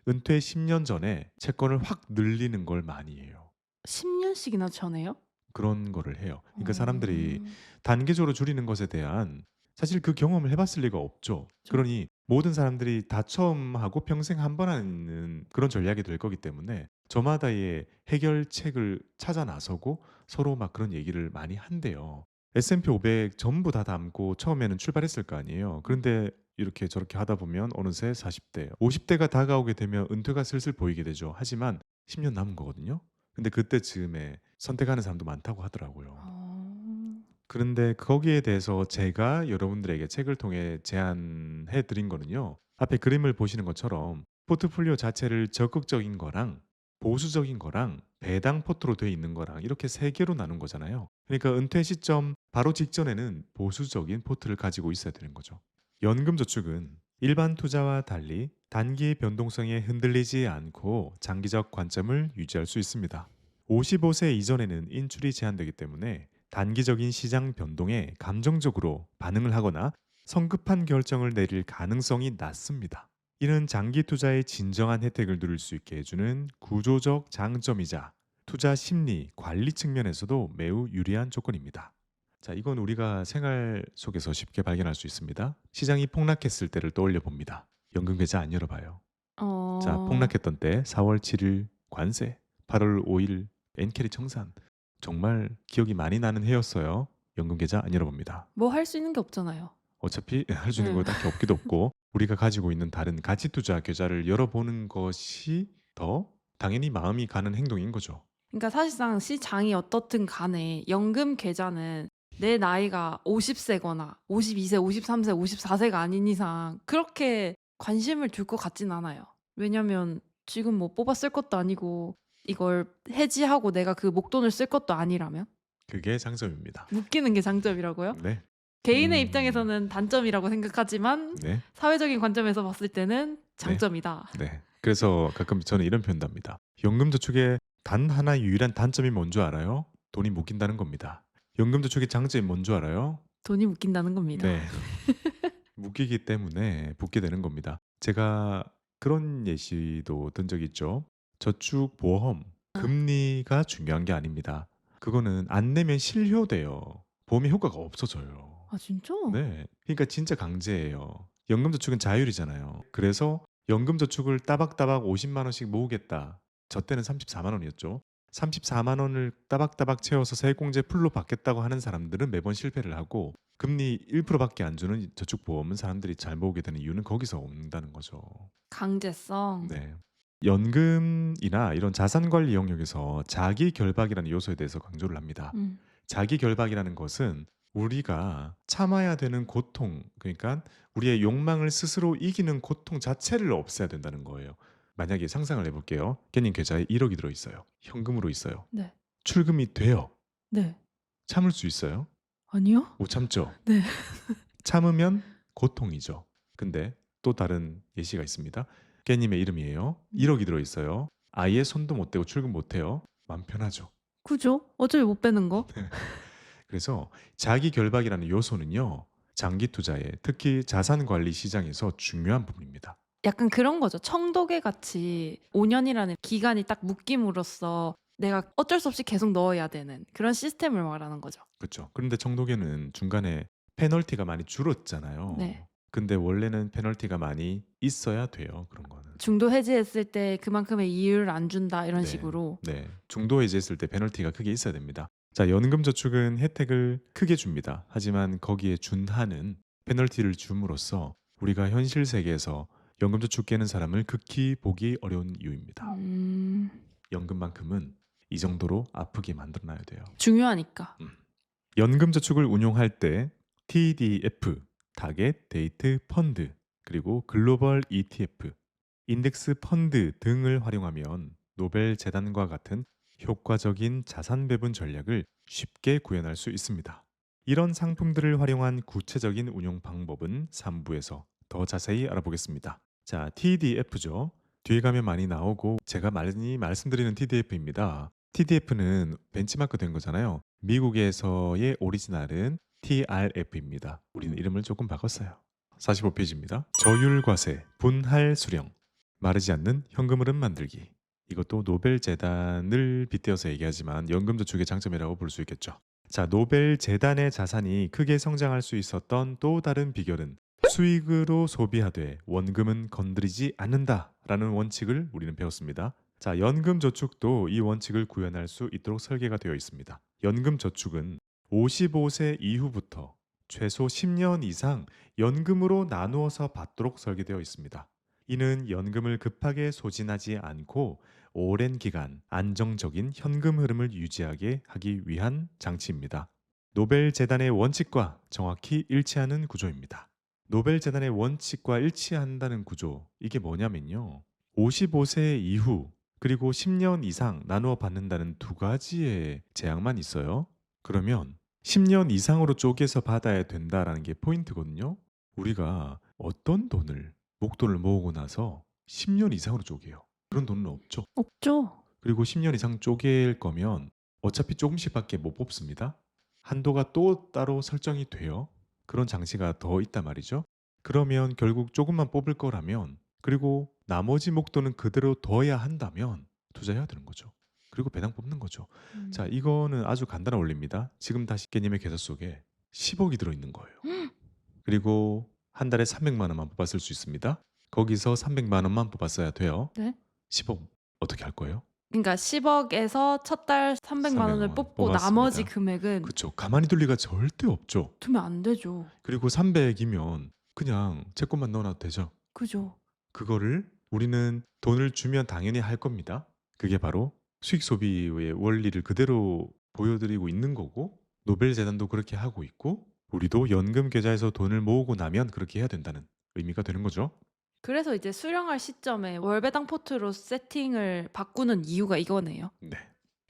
은퇴 10년 전에 채권을 확 늘리는 걸 많이 해요. 10년씩이나 전에요? 그런 거를 해요. 그러니까 사람들이 어. 단계적으로 줄이는 것에 대한 사실 그 경험을 해 봤을 리가 없죠. 그죠. 그러니 모든 사람들이 다 처음 하고 평생 한 번 하는 그런 전략이 될 거기 때문에 저마다의 해결책을 찾아 나서고 서로 막 그런 얘기를 많이 한대요. S&P 500 전부 다 담고 처음에는 출발했을 거 아니에요. 그런데 이렇게 저렇게 하다 보면 어느새 40대, 50대가 다가오게 되면 은퇴가 슬슬 보이게 되죠. 하지만 10년 남은 거거든요. 근데 그때쯤에 선택하는 사람도 많다고 하더라고요. 어. 그런데 거기에 대해서 제가 여러분들에게 책을 통해 제안해 드린 거는요. 앞에 그림을 보시는 것처럼 포트폴리오 자체를 적극적인 거랑 보수적인 거랑 배당 포트로 돼 있는 거랑 이렇게 세 개로 나눈 거잖아요. 그러니까 은퇴 시점 바로 직전에는 보수적인 포트를 가지고 있어야 되는 거죠. 연금 저축은 일반 투자와 달리 단기 변동성에 흔들리지 않고 장기적 관점을 유지할 수 있습니다. 55세 이전에는 인출이 제한되기 때문에 단기적인 시장 변동에 감정적으로 반응을 하거나 성급한 결정을 내릴 가능성이 낮습니다. 이는 장기 투자의 진정한 혜택을 누릴 수 있게 해주는 구조적 장점이자 투자 심리 관리 측면에서도 매우 유리한 조건입니다. 자, 이건 우리가 생활 속에서 쉽게 발견할 수 있습니다. 시장이 폭락했을 때를 떠올려 봅니다. 연금 계좌 안 열어봐요. 자, 어. 폭락했던 때 4월 7일 관세, 8월 5일 엔캐리 청산. 정말 기억이 많이 나는 해였어요. 연금 계좌 안 열어봅니다. 뭐 할 수 있는 게 없잖아요. 어차피 할 수 있는 네. 거 딱히 없기도 없고 우리가 가지고 있는 다른 가치 투자 계좌를 열어보는 것이 더 당연히 마음이 가는 행동인 거죠. 그러니까 사실상 시장이 어떻든 간에 연금 계좌는 내 나이가 50 세거나 52 세, 53 세, 54 세가 아닌 이상 그렇게 관심을 둘 것 같진 않아요. 왜냐면 지금 뭐 뽑아 쓸 것도 아니고 이걸 해지하고 내가 그 목돈을 쓸 것도 아니라면? 그게 장점입니다. 묶이는 게 장점이라고요? 네. 개인의 입장에서는 단점이라고 생각하지만 네. 사회적인 관점에서 봤을 때는 네. 장점이다. 네. 그래서 가끔 저는 이런 표현도 합니다. 연금저축의 단 하나 유일한 단점이 뭔 줄 알아요? 돈이 묶인다는 겁니다. 연금저축의 장점이 뭔 줄 알아요? 돈이 묶인다는 겁니다. 네. 묶이기 때문에 붙게 되는 겁니다. 제가 그런 예시도 든 적이 있죠. 저축 보험 아. 금리가 중요한 게 아닙니다. 그거는 안 내면 실효돼요. 보험의 효과가 없어져요. 아 진짜? 네. 그러니까 진짜 강제예요. 연금저축은 자율이잖아요. 그래서 연금저축을 따박따박 50만 원씩 모으겠다. 저 때는 34만 원이었죠. 34만 원을 따박따박 채워서 세액공제 풀로 받겠다고 하는 사람들은 매번 실패를 하고 금리 1%밖에 안 주는 저축보험은 사람들이 잘 모으게 되는 이유는 거기서 온다는 거죠. 강제성. 네. 연금이나 이런 자산관리 영역에서 자기 결박이라는 요소에 대해서 강조를 합니다. 음. 자기 결박이라는 것은 우리가 참아야 되는 고통, 그러니까 우리의 욕망을 스스로 이기는 고통 자체를 없애야 된다는 거예요. 만약에 상상을 해볼게요. 깨님 계좌에 1억이 들어있어요. 현금으로 있어요. 네. 출금이 돼요. 네. 참을 수 있어요? 아니요? 못 참죠. 네. 참으면 고통이죠. 근데 또 다른 예시가 있습니다. 깨님의 이름이에요. 1억이 들어있어요. 아예 손도 못 대고 출금 못 해요. 마음 편하죠. 그죠? 어차피 못 빼는 거. 그래서 자기 결박이라는 요소는요. 장기 투자에 특히 자산 관리 시장에서 중요한 부분입니다. 약간 그런 거죠. 청도개 같이 5년이라는 기간이 딱 묶임으로써 내가 어쩔 수 없이 계속 넣어야 되는 그런 시스템을 말하는 거죠. 그렇죠. 그런데 청도계는 중간에 페널티가 많이 줄었잖아요. 네. 근데 원래는 페널티가 많이 있어야 돼요. 그런 거는. 중도 해지했을 때 그만큼의 이율을 안 준다 이런 네. 식으로. 네. 중도 해지했을 때 페널티가 크게 있어야 됩니다. 자, 연금저축은 혜택을 크게 줍니다. 하지만 거기에 준하는 페널티를 줌으로써 우리가 현실 세계에서 연금저축 깨는 사람을 극히 보기 어려운 이유입니다. 연금만큼은 이 정도로 아프게 만들어놔야 돼요. 중요하니까. 연금저축을 운용할 때 TDF, 타겟 데이트 펀드, 그리고 글로벌 ETF, 인덱스 펀드 등을 활용하면 노벨 재단과 같은 효과적인 자산 배분 전략을 쉽게 구현할 수 있습니다. 이런 상품들을 활용한 구체적인 운용 방법은 3부에서 더 자세히 알아보겠습니다. 자, TDF죠. 뒤에 가면 많이 나오고 제가 많이 말씀드리는 TDF입니다. TDF는 벤치마크 된 거잖아요. 미국에서의 오리지널은 TRF입니다. 우리는 이름을 조금 바꿨어요. 45페이지입니다. 저율과세, 분할 수령, 마르지 않는 현금 흐름 만들기. 이것도 노벨 재단을 빗대어서 얘기하지만 연금저축의 장점이라고 볼 수 있겠죠. 자, 노벨 재단의 자산이 크게 성장할 수 있었던 또 다른 비결은 수익으로 소비하되 원금은 건드리지 않는다라는 원칙을 우리는 배웠습니다. 자, 연금저축도 이 원칙을 구현할 수 있도록 설계가 되어 있습니다. 연금저축은 55세 이후부터 최소 10년 이상 연금으로 나누어서 받도록 설계되어 있습니다. 이는 연금을 급하게 소진하지 않고 오랜 기간 안정적인 현금 흐름을 유지하게 하기 위한 장치입니다. 노벨 재단의 원칙과 정확히 일치하는 구조입니다. 노벨 재단의 원칙과 일치한다는 구조, 이게 뭐냐면요. 55세 이후 그리고 10년 이상 나누어 받는다는 두 가지의 제약만 있어요. 그러면 10년 이상으로 쪼개서 받아야 된다라는 게 포인트거든요. 우리가 어떤 돈을 목돈을 모으고 나서 10년 이상으로 쪼개요. 그런 돈은 없죠. 없죠. 그리고 10년 이상 쪼갤 거면 어차피 조금씩밖에 못 뽑습니다. 한도가 또 따로 설정이 돼요. 그런 장치가 더 있단 말이죠. 그러면 결국 조금만 뽑을 거라면 그리고 나머지 목돈은 그대로 둬야 한다면 투자해야 되는 거죠. 그리고 배당 뽑는 거죠. 자, 음. 이거는 아주 간단한 원리입니다. 지금 다시 깨님의 계좌 속에 10억이 들어있는 거예요. 그리고 한 달에 300만 원만 뽑았을 수 있습니다. 거기서 300만 원만 뽑았어야 돼요. 네. 10억 어떻게 할 거예요? 그러니까 10억에서 첫 달 300만 300만 원을 원 뽑고 나머지 뽑았습니다. 금액은 그쵸. 가만히 둘 리가 절대 없죠. 두면 안 되죠. 그리고 300이면 그냥 제 것만 넣어놔도 되죠. 그죠. 그거를 우리는 돈을 주면 당연히 할 겁니다. 그게 바로 수익 소비의 원리를 그대로 보여드리고 있는 거고 노벨 재단도 그렇게 하고 있고 우리도 연금 계좌에서 돈을 모으고 나면 그렇게 해야 된다는 의미가 되는 거죠. 그래서 이제 수령할 시점에 월배당 포트로 세팅을 바꾸는 이유가 이거네요. 네.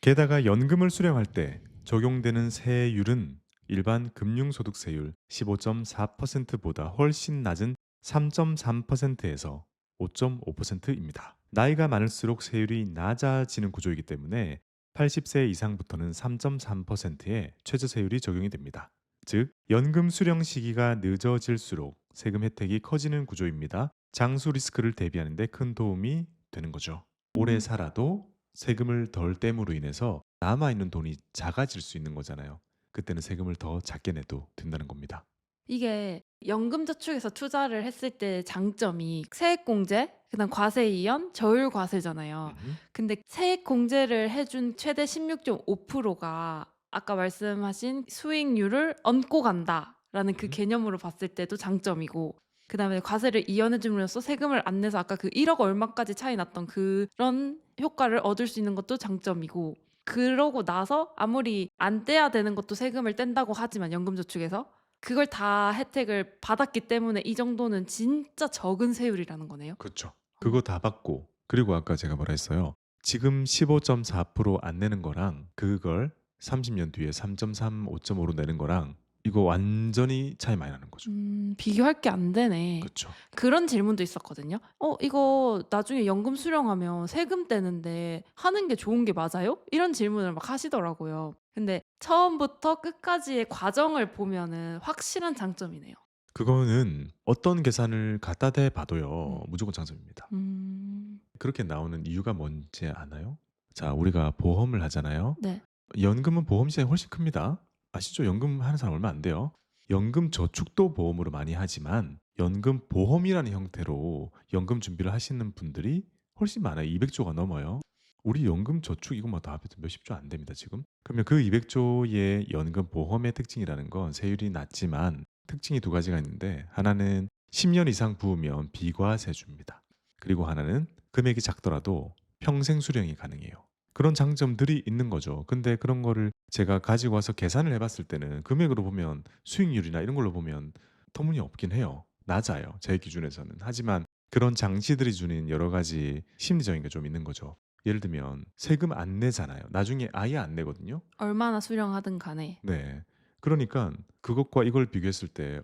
게다가 연금을 수령할 때 적용되는 세율은 일반 금융소득세율 15.4%보다 훨씬 낮은 3.3%에서 5.5%입니다. 나이가 많을수록 세율이 낮아지는 구조이기 때문에 80세 이상부터는 3.3%의 최저세율이 적용이 됩니다. 즉, 연금 수령 시기가 늦어질수록 세금 혜택이 커지는 구조입니다. 장수 리스크를 대비하는 데 큰 도움이 되는 거죠. 오래 음. 살아도 세금을 덜 땜으로 인해서 남아있는 돈이 작아질 수 있는 거잖아요. 그때는 세금을 더 작게 내도 된다는 겁니다. 이게 연금저축에서 투자를 했을 때 장점이 세액공제, 그다음 과세이연, 저율과세잖아요. 음. 근데 세액공제를 해준 최대 16.5%가 아까 말씀하신 수익률을 얹고 간다라는 그 음. 개념으로 봤을 때도 장점이고, 그다음에 과세를 이연해 줌으로써 세금을 안 내서 아까 그 1억 얼마까지 차이 났던 그런 효과를 얻을 수 있는 것도 장점이고, 그러고 나서 아무리 안 떼야 되는 것도 세금을 뗀다고 하지만 연금저축에서 그걸 다 혜택을 받았기 때문에 이 정도는 진짜 적은 세율이라는 거네요. 그렇죠. 그거 다 받고 그리고 아까 제가 뭐라 했어요? 지금 15.4%안 내는 거랑 그걸 30년 뒤에 3.3, 5.5로 내는 거랑 이거 완전히 차이 많이 나는 거죠. 비교할 게 안 되네. 그렇죠. 그런 질문도 있었거든요. 이거 나중에 연금 수령하면 세금 떼는데 하는 게 좋은 게 맞아요?" 이런 질문을 막 하시더라고요. 근데 처음부터 끝까지의 과정을 보면은 확실한 장점이네요. 그거는 어떤 계산을 갖다 대 봐도요. 음. 무조건 장점입니다. 음. 그렇게 나오는 이유가 뭔지 아나요? 자, 우리가 보험을 하잖아요. 네. 연금은 보험 시장이 훨씬 큽니다. 아시죠? 연금 하는 사람 얼마 안 돼요. 연금 저축도 보험으로 많이 하지만 연금 보험이라는 형태로 연금 준비를 하시는 분들이 훨씬 많아요. 200조가 넘어요. 우리 연금 저축 이것만 다 합해도 몇십 조 안 됩니다, 지금. 그러면 그 200조의 연금 보험의 특징이라는 건 세율이 낮지만 특징이 두 가지가 있는데 하나는 10년 이상 부으면 비과세줍니다. 그리고 하나는 금액이 작더라도 평생 수령이 가능해요. 그런 장점들이 있는 거죠. 근데 그런 거를 제가 가지고 와서 계산을 해 봤을 때는 금액으로 보면 수익률이나 이런 걸로 보면 터무니없긴 해요. 낮아요, 제 기준에서는. 하지만 그런 장치들이 주는 여러 가지 심리적인 게 좀 있는 거죠. 예를 들면 세금 안 내잖아요. 나중에 아예 안 내거든요. 얼마나 수령하든 간에. 네. 그러니까 그것과 이걸 비교했을 때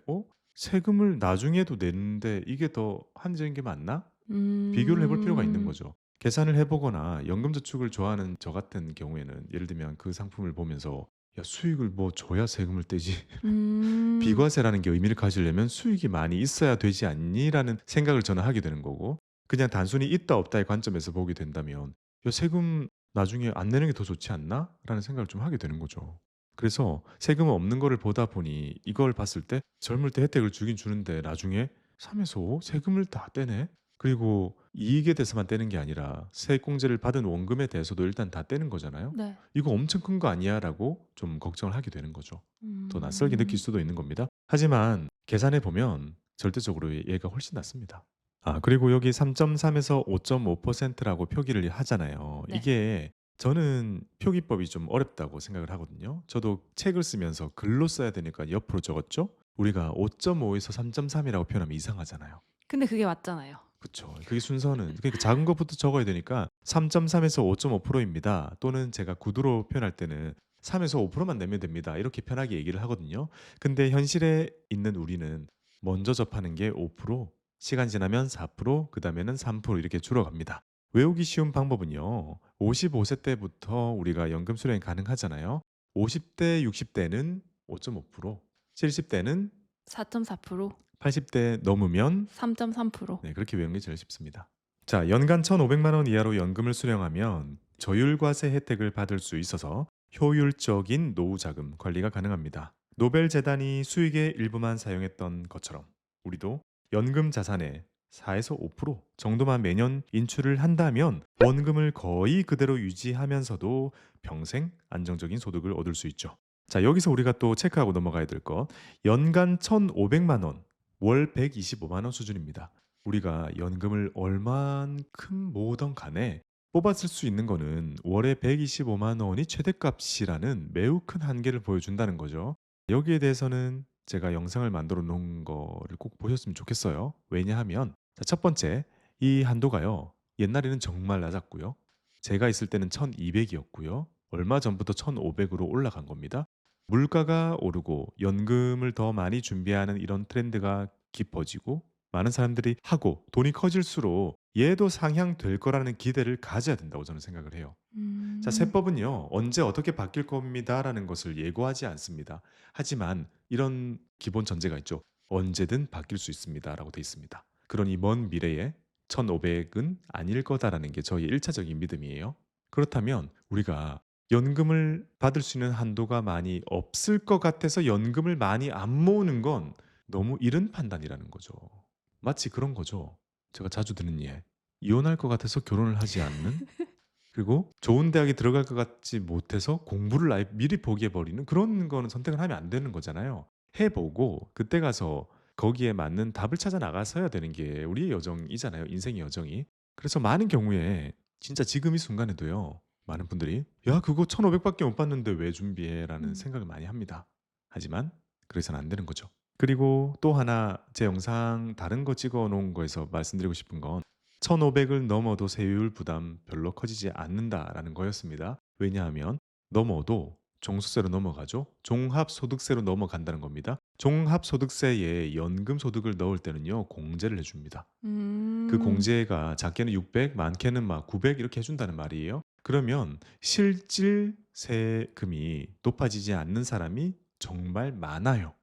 '세금을 나중에도 내는데 이게 더 합리적인 게 맞나?' 비교를 해볼 필요가 있는 음. 거죠. 계산을 해 보거나 연금저축을 좋아하는 저 같은 경우에는 예를 들면 그 상품을 보면서 '야 수익을 뭐 줘야 세금을 떼지. 음. 비과세라는 게 의미를 가지려면 수익이 많이 있어야 되지 않니?'라는 생각을 저는 하게 되는 거고 그냥 단순히 있다 없다의 관점에서 보게 된다면 '야 세금 나중에 안 내는 게 더 좋지 않나?'라는 생각을 좀 하게 되는 거죠. 그래서 세금은 없는 거를 보다 보니 이걸 봤을 때 젊을 때 혜택을 주긴 주는데 나중에 3 에서 5 세금을 다 떼네? 그리고 이익에 대해서만 떼는 게 아니라 세액공제를 받은 원금에 대해서도 일단 다 떼는 거잖아요. 네. '이거 엄청 큰 거 아니야?'라고 좀 걱정을 하게 되는 거죠. 더 낯설게 느낄 음. 수도 있는 겁니다. 하지만 계산해 보면 절대적으로 얘가 훨씬 낫습니다. 그리고 여기 3.3에서 5.5%라고 표기를 하잖아요. 네. 이게 저는 표기법이 좀 어렵다고 생각을 하거든요. 저도 책을 쓰면서 글로 써야 되니까 옆으로 적었죠. 우리가 5.5에서 3.3이라고 표현하면 이상하잖아요. 근데 그게 맞잖아요. 그쵸. 그게 순서는 그러니까 작은 것부터 적어야 되니까 3.3에서 5.5%입니다. 또는 제가 구두로 표현할 때는 3에서 5%만 내면 됩니다. 이렇게 편하게 얘기를 하거든요. 근데 현실에 있는 우리는 먼저 접하는 게 5%, 시간 지나면 4%, 그다음에는 3% 이렇게 줄어갑니다. 외우기 쉬운 방법은요. 55세 때부터 우리가 연금 수령이 가능하잖아요. 50대, 60대는 5.5%, 70대는 4.4%, 80대 넘으면 3.3%. 네, 그렇게 외우는 게 제일 쉽습니다. 자, 연간 1,500만 원 이하로 연금을 수령하면 저율과세 혜택을 받을 수 있어서 효율적인 노후 자금 관리가 가능합니다. 노벨 재단이 수익의 일부만 사용했던 것처럼 우리도 연금 자산의 4에서 5% 정도만 매년 인출을 한다면 원금을 거의 그대로 유지하면서도 평생 안정적인 소득을 얻을 수 있죠. 자, 여기서 우리가 또 체크하고 넘어가야 될 것. 연간 1,500만 원, 월 125만 원 수준입니다. 우리가 연금을 얼만큼 모으던 간에 뽑았을 수 있는 거는 월에 125만 원이 최대값이라는 매우 큰 한계를 보여준다는 거죠. 여기에 대해서는 제가 영상을 만들어 놓은 거를 꼭 보셨으면 좋겠어요. 왜냐하면 자, 첫 번째, 이 한도가요. 옛날에는 정말 낮았고요. 제가 있을 때는 1200이었고요. 얼마 전부터 1500으로 올라간 겁니다. 물가가 오르고 연금을 더 많이 준비하는 이런 트렌드가 깊어지고 많은 사람들이 하고 돈이 커질수록 얘도 상향될 거라는 기대를 가져야 된다고 저는 생각을 해요. 자, 음. 세법은요, 언제 어떻게 바뀔 겁니다라는 것을 예고하지 않습니다. 하지만 이런 기본 전제가 있죠. 언제든 바뀔 수 있습니다라고 돼 있습니다. 그러니 먼 미래에 1,500은 아닐 거다라는 게 저희의 1차적인 믿음이에요. 그렇다면 우리가 연금을 받을 수 있는 한도가 많이 없을 것 같아서 연금을 많이 안 모으는 건 너무 이른 판단이라는 거죠. 마치 그런 거죠. 제가 자주 듣는 예. 이혼할 것 같아서 결혼을 하지 않는? 그리고 좋은 대학에 들어갈 것 같지 못해서 공부를 아예 미리 포기해 버리는 그런 거는 선택을 하면 안 되는 거잖아요. 해 보고 그때 가서 거기에 맞는 답을 찾아 나가서야 되는 게 우리의 여정이잖아요, 인생의 여정이. 그래서 많은 경우에 진짜 지금 이 순간에도요. 많은 분들이 "야 그거 1,500 밖에 못 받는데 왜 준비해?"라는 음. 생각을 많이 합니다. 하지만 그래서는 안 되는 거죠. 그리고 또 하나 제 영상 다른 거 찍어 놓은 거에서 말씀드리고 싶은 건 1,500을 넘어도 세율 부담 별로 커지지 않는다라는 거였습니다. 왜냐하면 넘어도 종소세로 넘어가죠. 종합소득세로 넘어간다는 겁니다. 종합소득세에 연금소득을 넣을 때는요. 공제를 해 줍니다. 그 음. 공제가 작게는 600, 많게는 막 900 이렇게 해 준다는 말이에요. 그러면 실질 세금이 높아지지 않는 사람이 정말 많아요.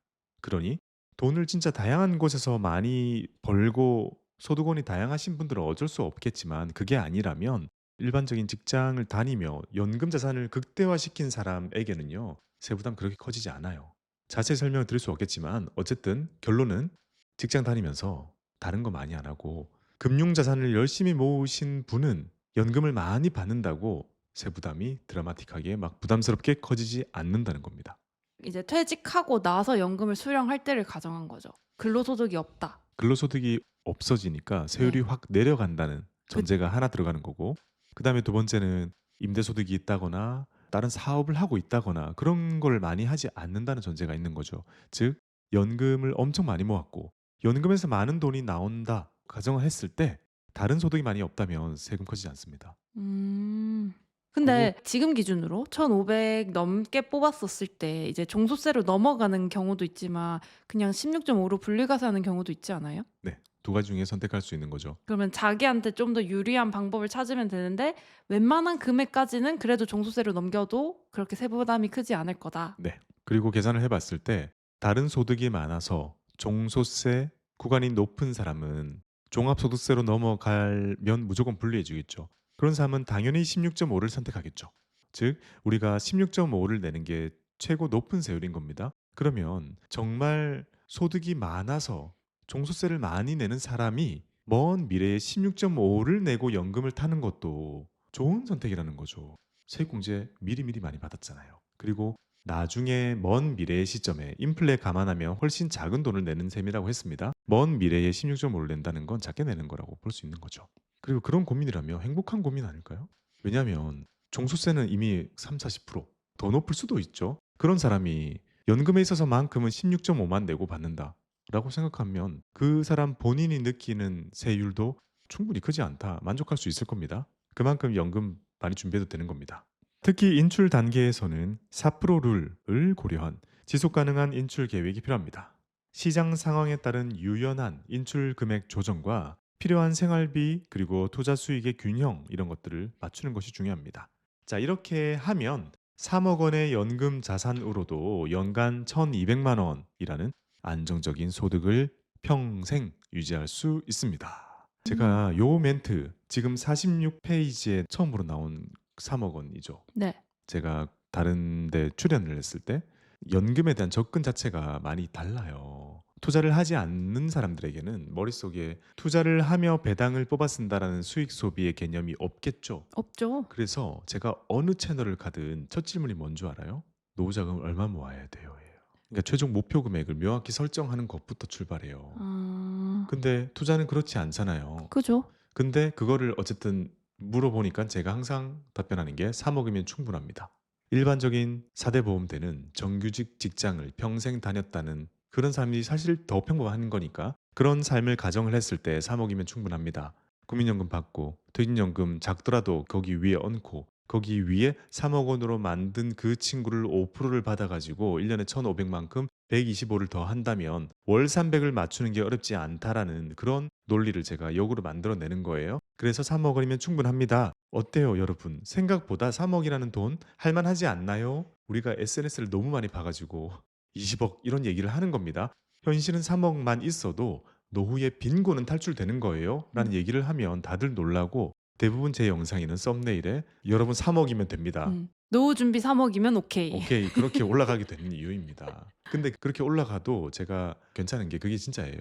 그러니 돈을 진짜 다양한 곳에서 많이 벌고 소득원이 다양하신 분들은 어쩔 수 없겠지만 그게 아니라면 일반적인 직장을 다니며 연금 자산을 극대화시킨 사람에게는요. 세부담 그렇게 커지지 않아요. 자세히 설명을 드릴 수 없겠지만 어쨌든 결론은 직장 다니면서 다른 거 많이 안 하고 금융 자산을 열심히 모으신 분은 연금을 많이 받는다고 세부담이 드라마틱하게 막 부담스럽게 커지지 않는다는 겁니다. 이제 퇴직하고 나서 연금을 수령할 때를 가정한 거죠. 근로소득이 없다. 근로소득이 없어지니까 세율이 네. 확 내려간다는 그 전제가 하나 들어가는 거고 그다음에 두 번째는 임대소득이 있다거나 다른 사업을 하고 있다거나 그런 걸 많이 하지 않는다는 전제가 있는 거죠. 즉 연금을 엄청 많이 모았고 연금에서 많은 돈이 나온다 가정을 했을 때 다른 소득이 많이 없다면 세금 커지지 않습니다. 음. 그거 근데 지금 기준으로 1,500 넘게 뽑았었을 때 이제 종소세로 넘어가는 경우도 있지만 그냥 16.5로 분리과세하는 경우도 있지 않아요? 네. 두 가지 중에 선택할 수 있는 거죠. 그러면 자기한테 좀 더 유리한 방법을 찾으면 되는데 웬만한 금액까지는 그래도 종소세로 넘겨도 그렇게 세부담이 크지 않을 거다. 네. 그리고 계산을 해 봤을 때 다른 소득이 많아서 종소세 구간이 높은 사람은 종합소득세로 넘어가면 무조건 불리해 지겠죠. 그런 사람은 당연히 16.5를 선택하겠죠. 즉 우리가 16.5를 내는 게 최고 높은 세율인 겁니다. 그러면 정말 소득이 많아서 종소세를 많이 내는 사람이 먼 미래에 16.5를 내고 연금을 타는 것도 좋은 선택이라는 거죠. 세액공제 미리미리 많이 받았잖아요. 그리고 나중에 먼 미래의 시점에 인플레 감안하면 훨씬 작은 돈을 내는 셈이라고 했습니다. 먼 미래에 16.5를 낸다는 건 작게 내는 거라고 볼 수 있는 거죠. 그리고 그런 고민이라면 행복한 고민 아닐까요? 왜냐하면 종소세는 이미 3, 40%더 높을 수도 있죠. 그런 사람이 연금에 있어서만큼은 16.5만 내고 받는다. 라고 생각하면 그 사람 본인이 느끼는 세율도 충분히 크지 않다. 만족할 수 있을 겁니다. 그만큼 연금 많이 준비해도 되는 겁니다. 특히 인출 단계에서는 4% 룰을 고려한 지속 가능한 인출 계획이 필요합니다. 시장 상황에 따른 유연한 인출 금액 조정과 필요한 생활비 그리고 투자 수익의 균형 이런 것들을 맞추는 것이 중요합니다. 자, 이렇게 하면 3억 원의 연금 자산으로도 연간 1,200만 원이라는 안정적인 소득을 평생 유지할 수 있습니다. 음. 제가 요 멘트 지금 46페이지에 처음으로 나온 3억 원이죠. 네. 제가 다른 데 출연을 했을 때 연금에 대한 접근 자체가 많이 달라요. 투자를 하지 않는 사람들에게는 머릿속에 투자를 하며 배당을 뽑아 쓴다라는 수익 소비의 개념이 없겠죠. 없죠. 그래서 제가 어느 채널을 가든 첫 질문이 뭔 줄 알아요? 노후 자금을 얼마 모아야 돼요? 예요. 그러니까 최종 목표 금액을 명확히 설정하는 것부터 출발해요. 아. 근데 투자는 그렇지 않잖아요. 그죠. 근데 그거를 어쨌든 물어보니까 제가 항상 답변하는 게 3억이면 충분합니다. 일반적인 4대 보험대는 정규직 직장을 평생 다녔다는 그런 삶이 사실 더 평범한 거니까 그런 삶을 가정을 했을 때 3억이면 충분합니다. 국민연금 받고 퇴직연금 작더라도 거기 위에 얹고 거기 위에 3억 원으로 만든 그 친구를 5%를 받아가지고 1년에 1,500만큼 125를 더 한다면 월 300을 맞추는 게 어렵지 않다라는 그런 논리를 제가 역으로 만들어내는 거예요. 그래서 3억 원이면 충분합니다. 어때요, 여러분? 생각보다 3억이라는 돈 할만하지 않나요? 우리가 SNS를 너무 많이 봐가지고 20억 이런 얘기를 하는 겁니다. 현실은 3억만 있어도 노후에 빈곤은 탈출되는 거예요. 라는 얘기를 하면 다들 놀라고 대부분 제 영상에는 썸네일에 여러분 3억이면 됩니다. 노후 준비 3억이면 오케이. 오케이. 그렇게 올라가게 되는 이유입니다. 근데 그렇게 올라가도 제가 괜찮은 게 그게 진짜예요.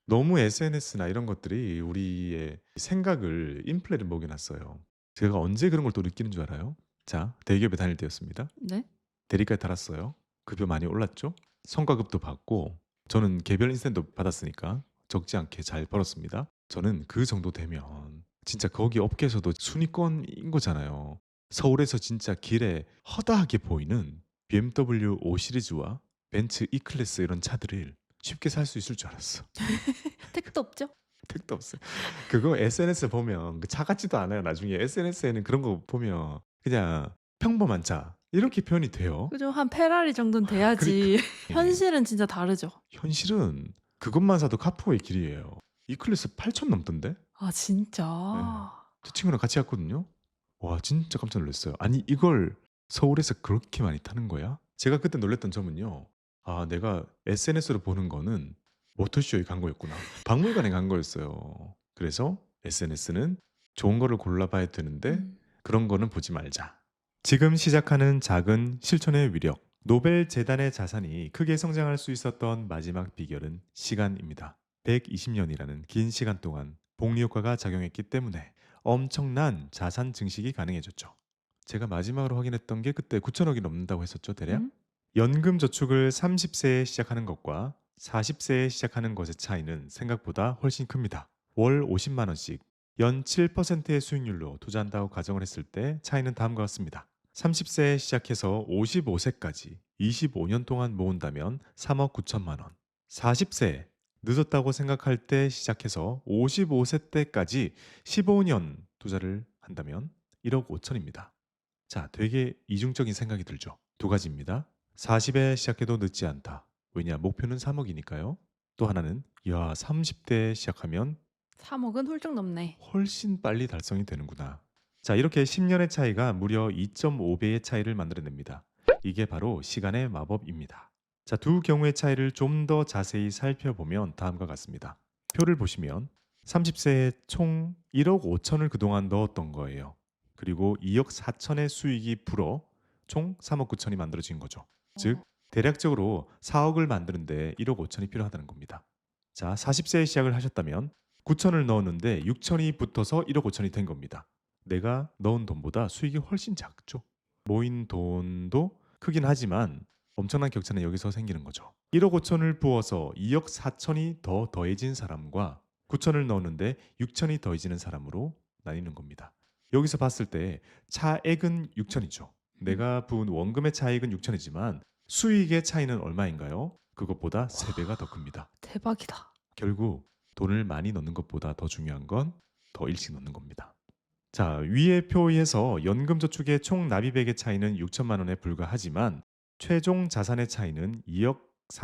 너무 SNS나 이런 것들이 우리의 생각을 인플레를 먹여놨어요. 제가 언제 그런 걸 또 느끼는 줄 알아요? 자, 대기업에 다닐 때였습니다. 네. 대리까지 달았어요. 급여 많이 올랐죠? 성과급도 받고 저는 개별 인센티브 받았으니까 적지 않게 잘 벌었습니다. 저는 그 정도 되면 진짜 거기 업계에서도 순위권인 거잖아요. 서울에서 진짜 길에 허다하게 보이는 BMW 5 시리즈와 벤츠 E클래스 이런 차들을 쉽게 살 수 있을 줄 알았어. 택도 없죠? 택도 없어요. 그거 SNS 보면 그 차 같지도 않아요. 나중에 SNS에는 그런 거 보면 그냥 평범한 차 이렇게 표현이 돼요. 그죠. 한 페라리 정도는 그러니까 돼야지. 예. 현실은 진짜 다르죠. 현실은 그것만 사도 카푸어의 길이에요. E클래스 8천 넘던데? 아 진짜. 네. 저 친구랑 같이 갔거든요. 와 진짜 깜짝 놀랐어요. 아니 이걸 서울에서 그렇게 많이 타는 거야? 제가 그때 놀랐던 점은요. 아 내가 SNS로 보는 거는 모터쇼에 간 거였구나. 박물관에 간 거였어요. 그래서 SNS는 좋은 거를 골라봐야 되는데 음. 그런 거는 보지 말자. 지금 시작하는 작은 실천의 위력. 노벨 재단의 자산이 크게 성장할 수 있었던 마지막 비결은 시간입니다. 120년이라는 긴 시간 동안 복리 효과가 작용했기 때문에 엄청난 자산 증식이 가능해졌죠. 제가 마지막으로 확인했던 게 그때 9천억이 넘는다고 했었죠, 대략. 음? 연금 저축을 30세에 시작하는 것과 40세에 시작하는 것의 차이는 생각보다 훨씬 큽니다. 월 50만 원씩 연 7%의 수익률로 투자한다고 가정을 했을 때 차이는 다음과 같습니다. 30세에 시작해서 55세까지 25년 동안 모은다면 3억 9천만 원. 40세 늦었다고 생각할 때 시작해서 55세 때까지 15년 투자를 한다면 1억 5천입니다. 자, 되게 이중적인 생각이 들죠. 두 가지입니다. 40에 시작해도 늦지 않다. 왜냐, 목표는 3억이니까요. 또 하나는, 야, 30대에 시작하면 3억은 훌쩍 넘네. 훨씬 빨리 달성이 되는구나. 자, 이렇게 10년의 차이가 무려 2.5배의 차이를 만들어냅니다. 이게 바로 시간의 마법입니다. 자, 두 경우의 차이를 좀 더 자세히 살펴보면 다음과 같습니다. 표를 보시면 30세에 총 1억 5천을 그동안 넣었던 거예요. 그리고 2억 4천의 수익이 불어 총 3억 9천이 만들어진 거죠. 즉, 대략적으로 4억을 만드는데 1억 5천이 필요하다는 겁니다. 자, 40세에 시작을 하셨다면 9천을 넣었는데 6천이 붙어서 1억 5천이 된 겁니다. 내가 넣은 돈보다 수익이 훨씬 작죠. 모인 돈도 크긴 하지만 엄청난 격차는 여기서 생기는 거죠. 1억 5천을 부어서 2억 4천이 더 더해진 사람과 9천을 넣었는데 6천이 더해지는 사람으로 나뉘는 겁니다. 여기서 봤을 때 차액은 6천이죠. 내가 부은 원금의 차익은 6천이지만 수익의 차이는 얼마인가요? 그것보다 3배가 더 큽니다. 대박이다. 결국 돈을 많이 넣는 것보다 더 중요한 건 더 일찍 넣는 겁니다. 자, 위의 표에서 연금저축의 총 납입액의 차이는 6천만 원에 불과하지만 최종 자산의 차이는 2억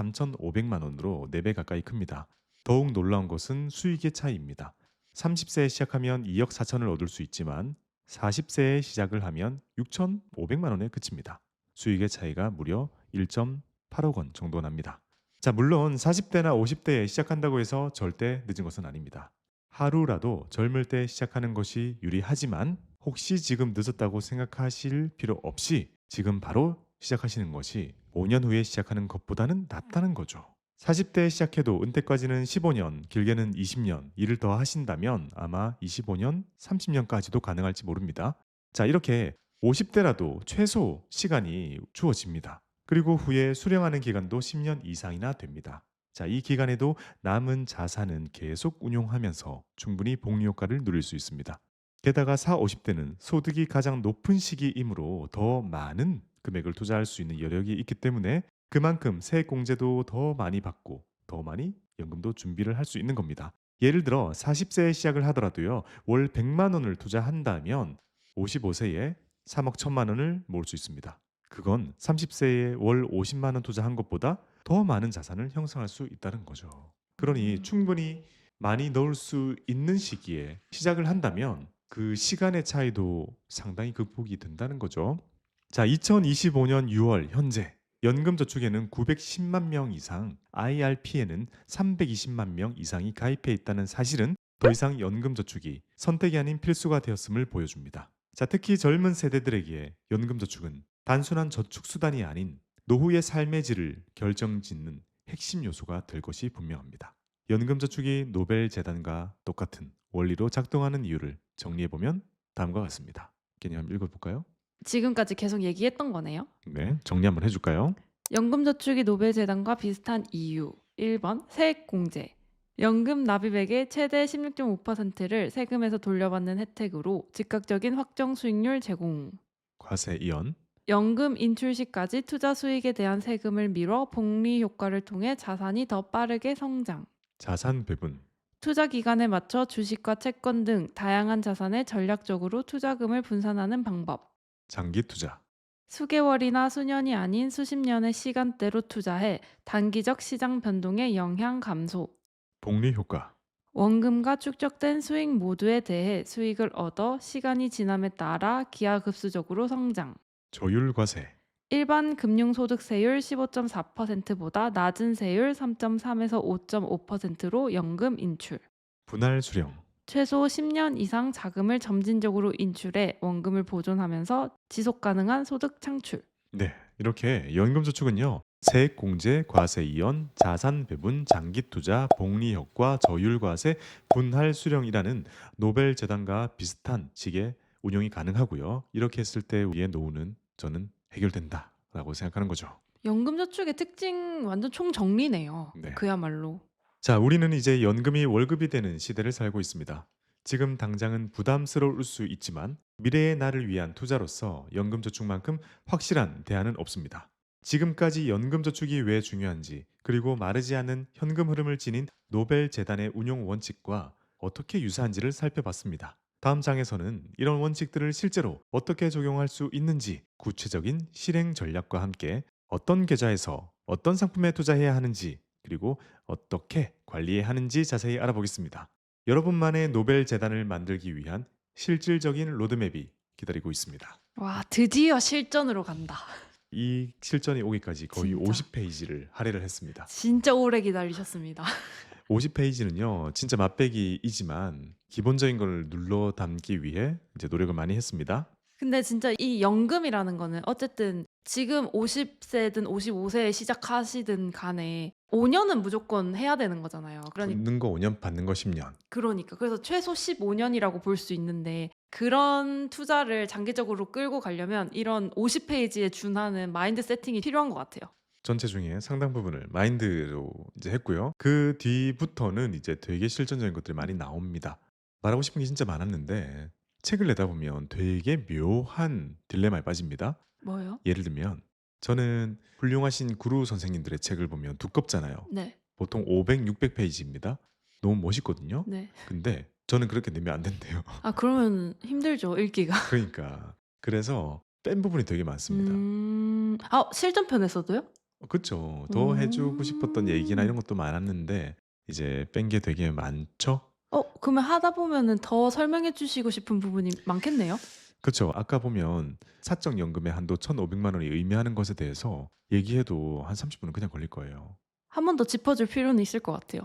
3,500만 원으로 4배 가까이 큽니다. 더욱 놀라운 것은 수익의 차이입니다. 30세에 시작하면 2억 4천을 얻을 수 있지만 40세에 시작을 하면 6,500만 원에 그칩니다. 수익의 차이가 무려 1.8억 원 정도 납니다. 자, 물론 40대나 50대에 시작한다고 해서 절대 늦은 것은 아닙니다. 하루라도 젊을 때 시작하는 것이 유리하지만 혹시 지금 늦었다고 생각하실 필요 없이 지금 바로 시작하시는 것이 5년 후에 시작하는 것보다는 낫다는 거죠. 40대에 시작해도 은퇴까지는 15년, 길게는 20년 일을 더 하신다면 아마 25년, 30년까지도 가능할지 모릅니다. 자, 이렇게 50대라도 최소 시간이 주어집니다. 그리고 후에 수령하는 기간도 10년 이상이나 됩니다. 자, 이 기간에도 남은 자산은 계속 운용하면서 충분히 복리 효과를 누릴 수 있습니다. 게다가 4, 50대는 소득이 가장 높은 시기이므로 더 많은 금액을 투자할 수 있는 여력이 있기 때문에 그만큼 세액공제도 더 많이 받고 더 많이 연금도 준비를 할 수 있는 겁니다. 예를 들어 40세에 시작을 하더라도요. 월 100만 원을 투자한다면 55세에 3억 1천만 원을 모을 수 있습니다. 그건 30세에 월 50만 원 투자한 것보다 더 많은 자산을 형성할 수 있다는 거죠. 그러니 음. 충분히 많이 넣을 수 있는 시기에 시작을 한다면 그 시간의 차이도 상당히 극복이 된다는 거죠. 자, 2025년 6월 현재 연금저축에는 910만 명 이상, IRP에는 320만 명 이상이 가입해 있다는 사실은 더 이상 연금저축이 선택이 아닌 필수가 되었음을 보여줍니다. 자, 특히 젊은 세대들에게 연금저축은 단순한 저축수단이 아닌 노후의 삶의 질을 결정짓는 핵심 요소가 될 것이 분명합니다. 연금저축이 노벨재단과 똑같은 원리로 작동하는 이유를 정리해보면 다음과 같습니다. 괜히 한번 읽어볼까요? 지금까지 계속 얘기했던 거네요. 네, 정리 한번 해줄까요? 연금저축이 노벨재단과 비슷한 이유. 1번 세액공제. 연금 납입액의 최대 16.5%를 세금에서 돌려받는 혜택으로 즉각적인 확정 수익률 제공. 과세 이연, 연금 인출 시까지 투자 수익에 대한 세금을 미뤄 복리 효과를 통해 자산이 더 빠르게 성장. 자산 배분, 투자 기간에 맞춰 주식과 채권 등 다양한 자산에 전략적으로 투자금을 분산하는 방법. 장기 투자, 수개월이나 수년이 아닌 수십 년의 시간대로 투자해 단기적 시장 변동의 영향 감소. 복리 효과, 원금과 축적된 수익 모두에 대해 수익을 얻어 시간이 지남에 따라 기하급수적으로 성장. 조율 과세, 일반 금융소득세율 15.4%보다 낮은 세율 3.3에서 5.5%로 연금 인출. 분할 수령, 최소 10년 이상 자금을 점진적으로 인출해 원금을 보존하면서 지속 가능한 소득 창출. 네, 이렇게 연금저축은요. 세액공제, 과세 이연, 자산 배분, 장기 투자, 복리 효과, 저율 과세, 분할 수령이라는 노벨 재단과 비슷한 식의 운용이 가능하고요. 이렇게 했을 때 우리의 노후는 저는 해결된다라고 생각하는 거죠. 연금저축의 특징 완전 총정리네요. 네. 그야말로. 자, 우리는 이제 연금이 월급이 되는 시대를 살고 있습니다. 지금 당장은 부담스러울 수 있지만 미래의 나를 위한 투자로서 연금저축만큼 확실한 대안은 없습니다. 지금까지 연금저축이 왜 중요한지, 그리고 마르지 않는 현금 흐름을 지닌 노벨 재단의 운용 원칙과 어떻게 유사한지를 살펴봤습니다. 다음 장에서는 이런 원칙들을 실제로 어떻게 적용할 수 있는지, 구체적인 실행 전략과 함께 어떤 계좌에서 어떤 상품에 투자해야 하는지, 그리고 어떻게 관리해야 하는지 자세히 알아보겠습니다. 여러분만의 노벨 재단을 만들기 위한 실질적인 로드맵이 기다리고 있습니다. 와, 드디어 실전으로 간다. 이 실전이 오기까지 거의 진짜. 50페이지를 할애를 했습니다. 진짜 오래 기다리셨습니다. 50페이지는요, 진짜 맛배기이지만 기본적인 걸 눌러 담기 위해 이제 노력을 많이 했습니다. 근데 진짜 이 연금이라는 거는 어쨌든 지금 50세든 55세에 시작하시든 간에 5년은 무조건 해야 되는 거잖아요. 붙는 거 5년, 받는 거 10년. 그러니까 그래서 최소 15년이라고 볼 수 있는데 그런 투자를 장기적으로 끌고 가려면 이런 50페이지에 준하는 마인드 세팅이 필요한 것 같아요. 전체 중에 상당 부분을 마인드로 이제 했고요. 그 뒤부터는 이제 되게 실전적인 것들이 많이 나옵니다. 말하고 싶은 게 진짜 많았는데 책을 내다 보면 되게 묘한 딜레마에 빠집니다. 뭐요? 예를 들면 저는 훌륭하신 구루 선생님들의 책을 보면 두껍잖아요. 네. 보통 500, 600페이지입니다. 너무 멋있거든요. 네. 근데 저는 그렇게 내면 안 된대요. 아, 그러면 힘들죠, 읽기가. 그러니까 그래서 뺀 부분이 되게 많습니다. 아, 실전편에서도요? 그쵸. 더 해주고 싶었던 얘기나 음. 이런 것도 많았는데 이제 뺀 게 되게 많죠. 그러면 하다 보면은 더 설명해 주시고 싶은 부분이 많겠네요. 그쵸. 아까 보면 사적 연금의 한도 1,500만 원이 의미하는 것에 대해서 얘기해도 한 30분은 그냥 걸릴 거예요. 한 번 더 짚어줄 필요는 있을 것 같아요.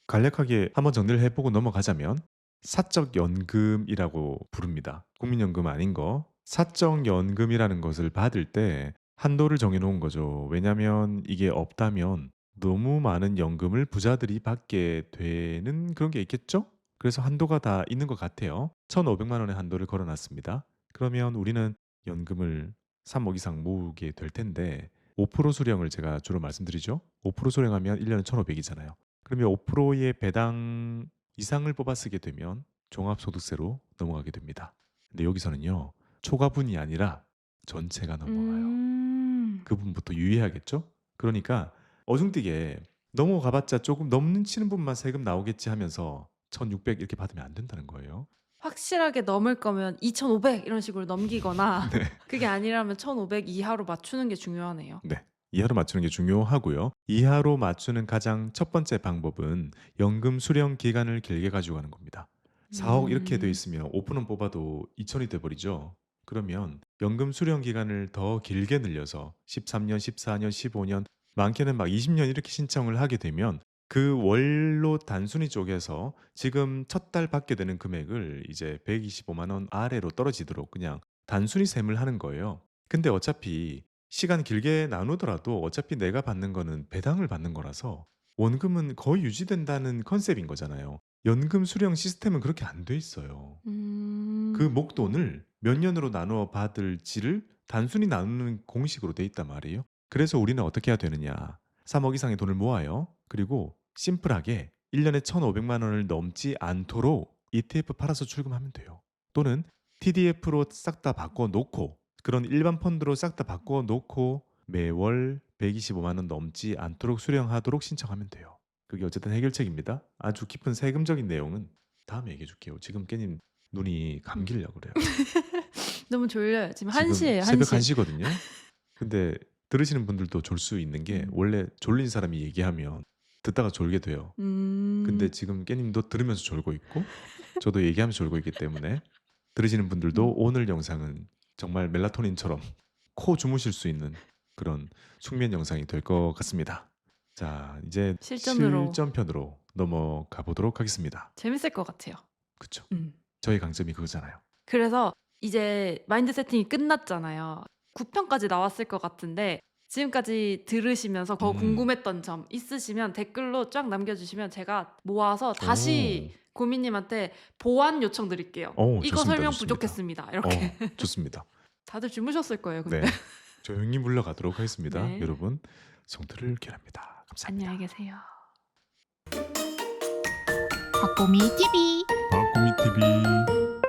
간략하게 한번 정리를 해 보고 넘어가자면 사적 연금이라고 부릅니다. 국민연금 아닌 거. 사적 연금이라는 것을 받을 때 한도를 정해 놓은 거죠. 왜냐하면 이게 없다면 너무 많은 연금을 부자들이 받게 되는 그런 게 있겠죠? 그래서 한도가 다 있는 것 같아요. 1,500만 원의 한도를 걸어 놨습니다. 그러면 우리는 연금을 3억 이상 모으게 될 텐데 5% 수령을 제가 주로 말씀드리죠. 5% 수령하면 1 년에 1,500 이잖아요. 그러면 5%의 배당 이상을 뽑아 쓰게 되면 종합소득세로 넘어가게 됩니다. 근데 여기서는요. 초과분이 아니라 전체가 넘어가요. 음. 그 부분부터 유의해야겠죠? 그러니까 어중뛰게 넘어가봤자 조금 넘치는 분만 세금 나오겠지 하면서 1,600 이렇게 받으면 안 된다는 거예요. 확실하게 넘을 거면 2,500 이런 식으로 넘기거나 네. 그게 아니라면 1,500 이하로 맞추는 게 중요하네요. 네. 이하로 맞추는 게 중요하고요. 이하로 맞추는 가장 첫 번째 방법은 연금 수령 기간을 길게 가지고 가는 겁니다. 4억 이렇게 돼 음. 있으면 5%는 뽑아도 2천이 돼 버리죠. 그러면 연금 수령 기간을 더 길게 늘려서 13년, 14년, 15년, 많게는 막 20년 이렇게 신청을 하게 되면 그 월로 단순히 쪼개서 지금 첫 달 받게 되는 금액을 이제 125만 원 아래로 떨어지도록 그냥 단순히 셈을 하는 거예요. 근데 어차피 시간 길게 나누더라도 어차피 내가 받는 거는 배당을 받는 거라서 원금은 거의 유지된다는 컨셉인 거잖아요. 연금 수령 시스템은 그렇게 안 돼 있어요. 그 음. 목돈을 몇 년으로 나누어 받을지를 단순히 나누는 공식으로 돼 있단 말이에요. 그래서 우리는 어떻게 해야 되느냐. 3억 이상의 돈을 모아요. 그리고 심플하게 1년에 1,500만 원을 넘지 않도록 ETF 팔아서 출금하면 돼요. 또는 TDF로 싹 다 바꿔 놓고 그런 일반 펀드로 싹 다 바꿔 놓고 매월 125만 원 넘지 않도록 수령하도록 신청하면 돼요. 그게 어쨌든 해결책입니다. 아주 깊은 세금적인 내용은 다음에 얘기해 줄게요. 지금 깨님 눈이 음. 감기려고 그래요. 너무 졸려요. 지금 1 지금 시예요, 1 새벽 시. 1 시거든요. 근데 들으시는 분들도 졸 수 있는 게 음. 원래 졸린 사람이 얘기하면 듣다가 졸게 돼요. 근데 음. 지금 깨님도 들으면서 졸고 있고 저도 얘기하면서 졸고 있기 때문에 들으시는 분들도 음. 오늘 영상은 정말 멜라토닌처럼 코 주무실 수 있는 그런 숙면 영상이 될 것 같습니다. 자, 이제 실전으로 실전편으로 넘어가 보도록 하겠습니다. 재밌을 것 같아요. 그쵸. 음. 저희 강점이 그거잖아요. 그래서 이제 마인드 세팅이 끝났잖아요. 9 편까지 나왔을 것 같은데 지금까지 들으시면서 더 음. 궁금했던 점 있으시면 댓글로 쫙 남겨 주시면 제가 모아서 오. 다시 고민 님한테 보완 요청드릴게요. "이거 좋습니다, 설명 좋습니다. 부족했습니다." 이렇게. 좋습니다. 다들 주무셨을 거예요 근데. 네. 조용히 물러가도록 하겠습니다. 네. 여러분 성투를 기원합니다. 감사합니다. 안녕히 계세요. 박보미 TV 박구미 TV